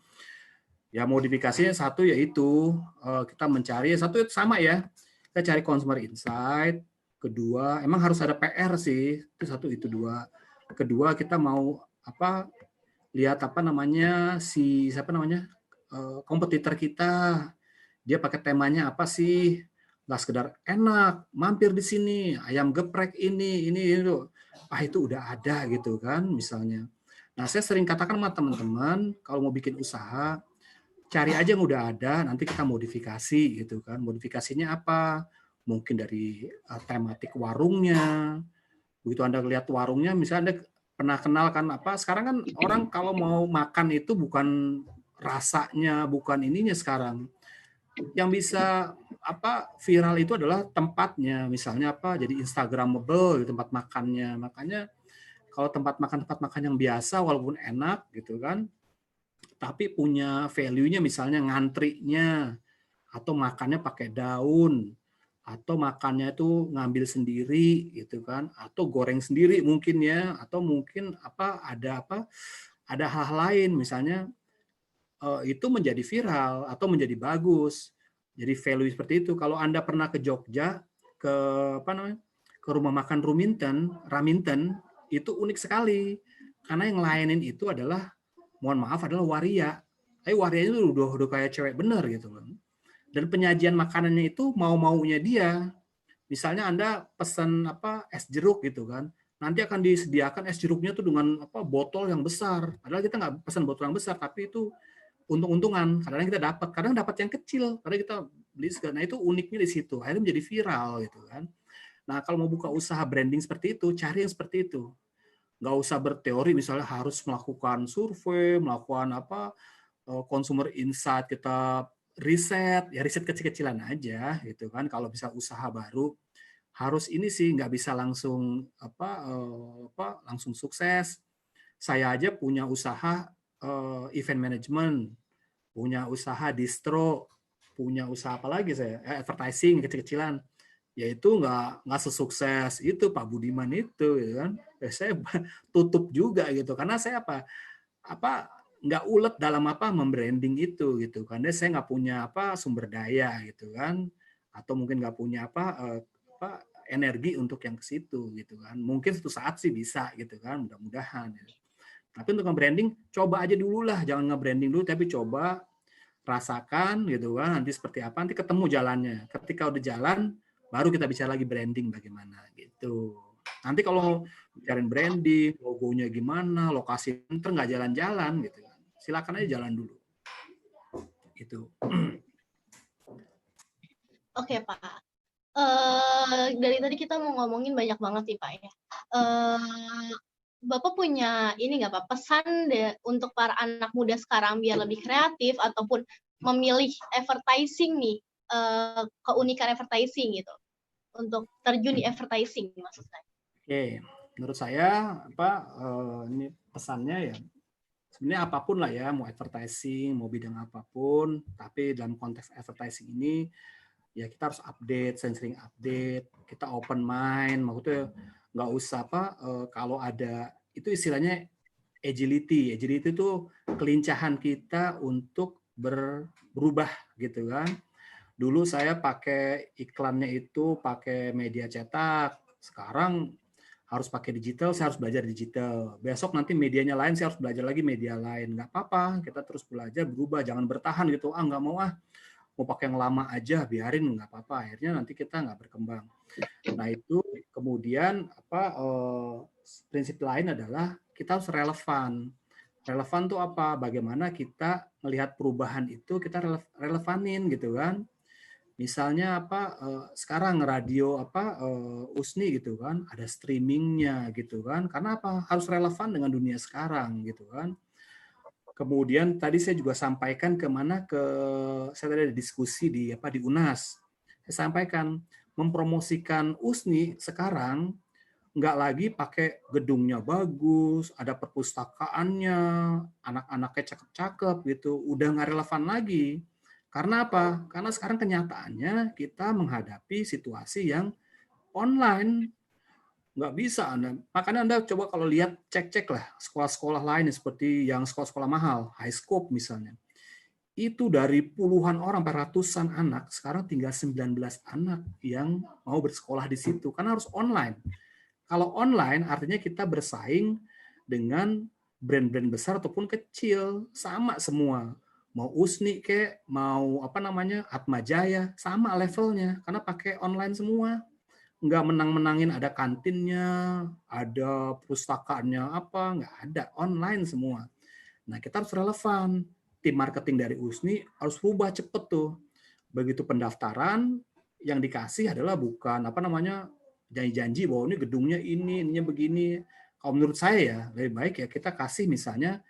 Ya modifikasinya satu yaitu kita mencari satu itu sama ya, kita cari consumer insight. Kedua, emang harus ada PR sih, itu satu itu dua. Kedua kita mau lihat siapa namanya kompetitor kita, dia pakai temanya apa sih, nggak sekedar enak mampir di sini ayam geprek ini itu, itu udah ada gitu kan misalnya. Nah saya sering katakan sama teman-teman kalau mau bikin usaha cari aja yang udah ada, nanti kita modifikasi gitu kan. Modifikasinya apa? Mungkin dari tematik warungnya. Begitu Anda lihat warungnya, misalnya Anda pernah kenal kan sekarang kan orang kalau mau makan itu bukan rasanya, bukan ininya sekarang. Yang bisa viral itu adalah tempatnya, misalnya jadi instagramable tempat makannya. Makanya kalau tempat makan yang biasa walaupun enak gitu kan, tapi punya value-nya misalnya ngantrinya, atau makannya pakai daun, atau makannya itu ngambil sendiri gitu kan, atau goreng sendiri mungkin ya, atau mungkin ada hal lain misalnya itu menjadi viral atau menjadi bagus. Jadi value seperti itu. Kalau Anda pernah ke Jogja ke ke rumah makan Raminten itu unik sekali. Karena yang lainin itu adalah adalah waria. Tapi waria itu udah kayak cewek bener gitu loh. Dan penyajian makanannya itu mau-maunya dia. Misalnya Anda pesan es jeruk gitu kan. Nanti akan disediakan es jeruknya tuh dengan botol yang besar. Padahal kita nggak pesan botol yang besar, tapi itu untung-untungan. Kadang kita kadang dapat yang kecil. Kadang kita beli segala. Nah itu uniknya di situ. Akhirnya menjadi viral gitu kan. Nah kalau mau buka usaha branding seperti itu, cari yang seperti itu. Nggak usah berteori misalnya harus melakukan survei, melakukan consumer insight, kita riset kecil-kecilan aja gitu kan. Kalau bisa usaha baru harus ini sih, nggak bisa langsung langsung sukses. Saya aja punya usaha event management, punya usaha distro, punya usaha apa lagi saya advertising kecil-kecilan, yaitu nggak sesukses itu Pak Budiman itu ya kan. Saya tutup juga gitu karena saya nggak ulet dalam membranding itu gitu kan. Saya nggak punya sumber daya gitu kan, atau mungkin nggak punya energi untuk yang ke situ gitu kan. Mungkin suatu saat sih bisa gitu kan, mudah-mudahan gitu. Tapi untuk nge-branding coba aja dulu lah, jangan nge-branding dulu tapi coba rasakan gitu kan, nanti seperti apa, nanti ketemu jalannya. Ketika udah jalan baru kita bicara lagi branding bagaimana gitu. Nanti kalau bicarain branding, logonya gimana, lokasi nggak jalan-jalan gitu kan. Silakan aja jalan dulu. Gitu. Oke, Pak. Dari tadi kita mau ngomongin banyak banget nih, Pak ya. Bapak punya ini nggak Pak, pesan untuk para anak muda sekarang biar lebih kreatif ataupun memilih advertising nih, keunikan advertising gitu, untuk terjun di advertising maksud saya. Oke, menurut saya ini pesannya ya sebenarnya apapun lah ya, mau advertising, mau bidang apapun, tapi dalam konteks advertising ini ya kita harus update, sering update, kita open mind, maksudnya nggak usah kalau ada itu istilahnya agility itu kelincahan kita untuk berubah gitu kan. Dulu saya pakai iklannya itu pakai media cetak, sekarang harus pakai digital, saya harus belajar digital. Besok nanti medianya lain, saya harus belajar lagi media lain. Nggak apa-apa, kita terus belajar, berubah, jangan bertahan gitu. Nggak mau pakai yang lama aja, biarin, nggak apa-apa. Akhirnya nanti kita nggak berkembang. Nah itu kemudian prinsip lain adalah kita harus relevan. Relevan tuh apa? Bagaimana kita melihat perubahan itu kita relevanin gitu kan. Misalnya sekarang radio USNI gitu kan, ada streamingnya gitu kan. Karena harus relevan dengan dunia sekarang gitu kan. Kemudian tadi saya juga sampaikan saya tadi ada diskusi di UNAS. Saya sampaikan mempromosikan USNI sekarang nggak lagi pakai gedungnya bagus, ada perpustakaannya, anak-anaknya cakep-cakep gitu, udah nggak relevan lagi. Karena apa? Karena sekarang kenyataannya kita menghadapi situasi yang online. Nggak bisa Anda. Makanya Anda coba kalau lihat, cek-cek lah sekolah-sekolah lain seperti yang sekolah-sekolah mahal, high scope misalnya. Itu dari puluhan orang, ratusan anak, sekarang tinggal 19 anak yang mau bersekolah di situ. Karena harus online. Kalau online artinya kita bersaing dengan brand-brand besar ataupun kecil. Sama semua. Mau USNI kek, mau Atma Jaya, sama levelnya. Karena pakai online semua. Nggak menang-menangin ada kantinnya, ada pustakaannya nggak ada. Online semua. Nah, kita harus relevan. Tim marketing dari USNI harus rubah cepet tuh. Begitu pendaftaran, yang dikasih adalah bukan janji-janji bahwa ini gedungnya ininya begini. Kalau menurut saya ya, lebih baik ya kita kasih misalnya,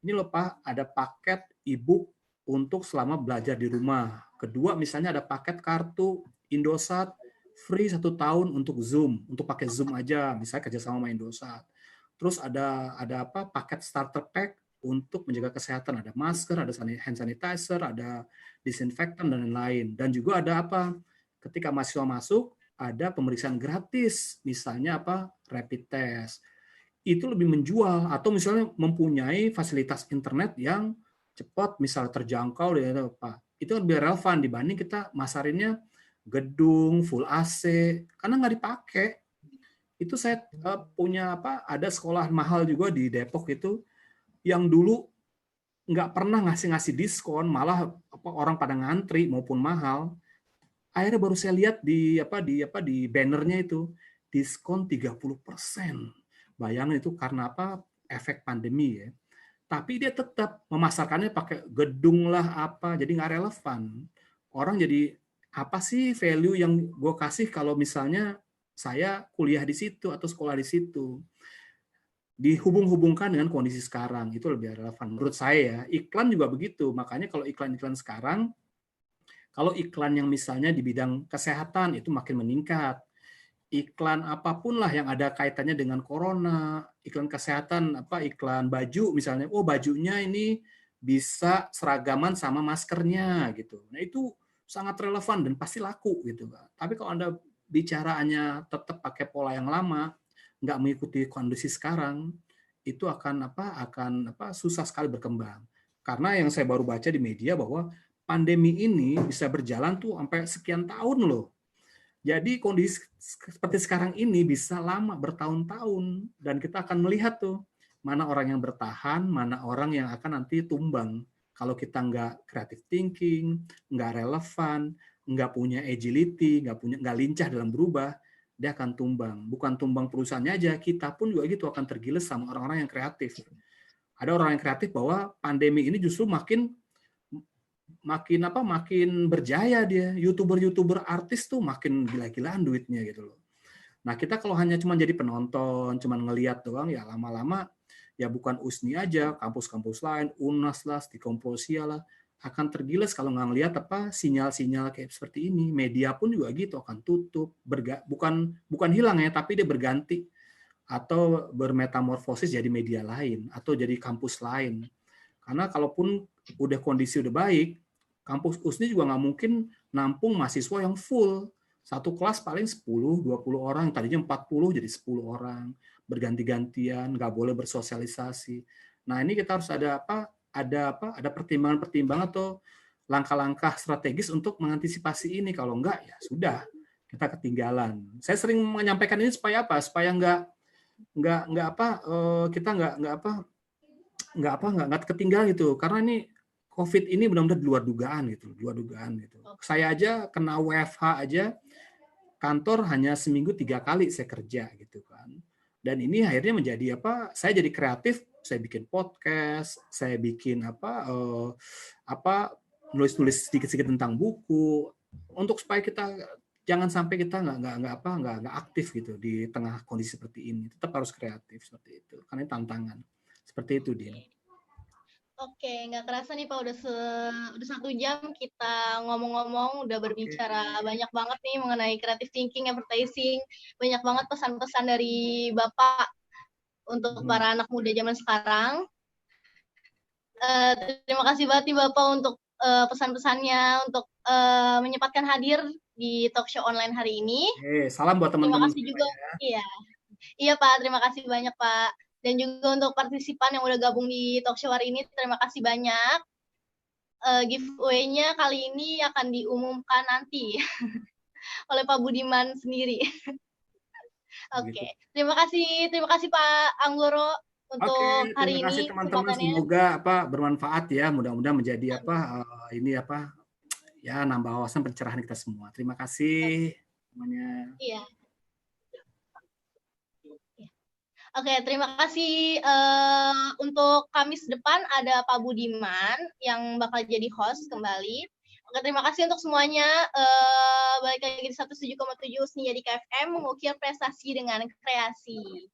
ini loh Pak, ada paket e-book untuk selama belajar di rumah. Kedua, misalnya ada paket kartu Indosat free 1 tahun untuk Zoom, untuk pakai Zoom aja, misalnya kerjasama sama Indosat. Terus ada paket starter pack untuk menjaga kesehatan, ada masker, ada hand sanitizer, ada disinfektan dan lain-lain. Dan juga ada ketika mahasiswa masuk ada pemeriksaan gratis, misalnya rapid test. Itu lebih menjual, atau misalnya mempunyai fasilitas internet yang cepat, misalnya terjangkau, itu lebih relevan dibanding kita masarinnya gedung full AC, karena nggak dipakai. Itu saya punya ada sekolah mahal juga di Depok itu, yang dulu nggak pernah ngasih diskon, malah orang pada ngantri maupun mahal. Akhirnya baru saya lihat di bannernya itu diskon 30%. Bayangin itu karena efek pandemi ya. Tapi dia tetap memasarkannya pakai gedung lah jadi nggak relevan. Orang jadi apa sih value yang gue kasih kalau misalnya saya kuliah di situ atau sekolah di situ. Dihubung-hubungkan dengan kondisi sekarang, itu lebih relevan. Menurut saya ya, iklan juga begitu. Makanya kalau iklan-iklan sekarang, kalau iklan yang misalnya di bidang kesehatan itu makin meningkat. Iklan apapun lah yang ada kaitannya dengan corona, iklan kesehatan, iklan baju misalnya, bajunya ini bisa seragaman sama maskernya gitu. Nah itu sangat relevan dan pasti laku gitu. Tapi kalau Anda bicaraannya tetap pakai pola yang lama, nggak mengikuti kondisi sekarang, itu akan susah sekali berkembang. Karena yang saya baru baca di media bahwa pandemi ini bisa berjalan tuh sampai sekian tahun loh. Jadi kondisi seperti sekarang ini bisa lama, bertahun-tahun, dan kita akan melihat tuh mana orang yang bertahan, mana orang yang akan nanti tumbang. Kalau kita nggak creative thinking, nggak relevan, nggak punya agility, nggak lincah dalam berubah, dia akan tumbang. Bukan tumbang perusahaannya aja, kita pun juga gitu akan tergiles sama orang-orang yang kreatif. Ada orang yang kreatif bahwa pandemi ini justru makin berjaya dia. YouTuber artis tuh makin gila-gilaan duitnya gitu loh. Nah, kita kalau hanya cuma jadi penonton, cuma ngelihat doang, ya lama-lama ya bukan USNI aja, kampus-kampus lain, UNAS lah, Stikomposia lah, akan tergiles kalau nggak ngelihat sinyal-sinyal kayak seperti ini. Media pun juga gitu akan tutup, bukan hilang ya, tapi dia berganti atau bermetamorfosis jadi media lain atau jadi kampus lain. Karena kalaupun udah kondisi udah baik, kampus USNI juga nggak mungkin nampung mahasiswa yang full. Satu kelas paling 10-20 orang, tadinya 40 jadi 10 orang, berganti-gantian, nggak boleh bersosialisasi. Nah, ini kita harus ada pertimbangan-pertimbangan atau langkah-langkah strategis untuk mengantisipasi ini. Kalau enggak, ya sudah, kita ketinggalan. Saya sering menyampaikan ini supaya apa? Supaya kita nggak ketinggalan gitu. Karena ini COVID ini benar-benar di luar dugaan gitu. Saya aja kena WFH aja, kantor hanya seminggu 3 kali saya kerja gitu kan. Dan ini akhirnya menjadi saya jadi kreatif, saya bikin podcast, saya bikin nulis sedikit-sedikit tentang buku, untuk supaya kita jangan sampai kita nggak aktif gitu di tengah kondisi seperti ini. Tetap harus kreatif seperti itu, karena ini tantangan. Seperti itu, Din. Oke, nggak kerasa nih Pak, udah 1 jam kita ngomong-ngomong, udah berbicara banyak banget nih mengenai creative thinking, advertising, banyak banget pesan-pesan dari Bapak untuk para anak muda zaman sekarang. Terima kasih banget nih Bapak untuk pesan-pesannya untuk menyempatkan hadir di talk show online hari ini. Salam buat Terima teman-teman. kasih juga. Iya. Iya Pak, terima kasih banyak Pak. Dan juga untuk partisipan yang udah gabung di talk show hari ini, terima kasih banyak. Giveaway-nya kali ini akan diumumkan nanti oleh Pak Budiman sendiri. Oke, terima kasih Pak Anggoro untuk hari terima kasih ini teman-teman. kesempatannya. Semoga bermanfaat ya. Mudah-mudahan menjadi ya nambah wawasan pencerahan kita semua. Terima kasih semuanya. Iya. Oke, terima kasih. Untuk Kamis depan ada Pak Budiman yang bakal jadi host kembali. Oke, terima kasih untuk semuanya. Balik lagi di 107,7 Seni Jadi KFM, mengukir prestasi dengan kreasi.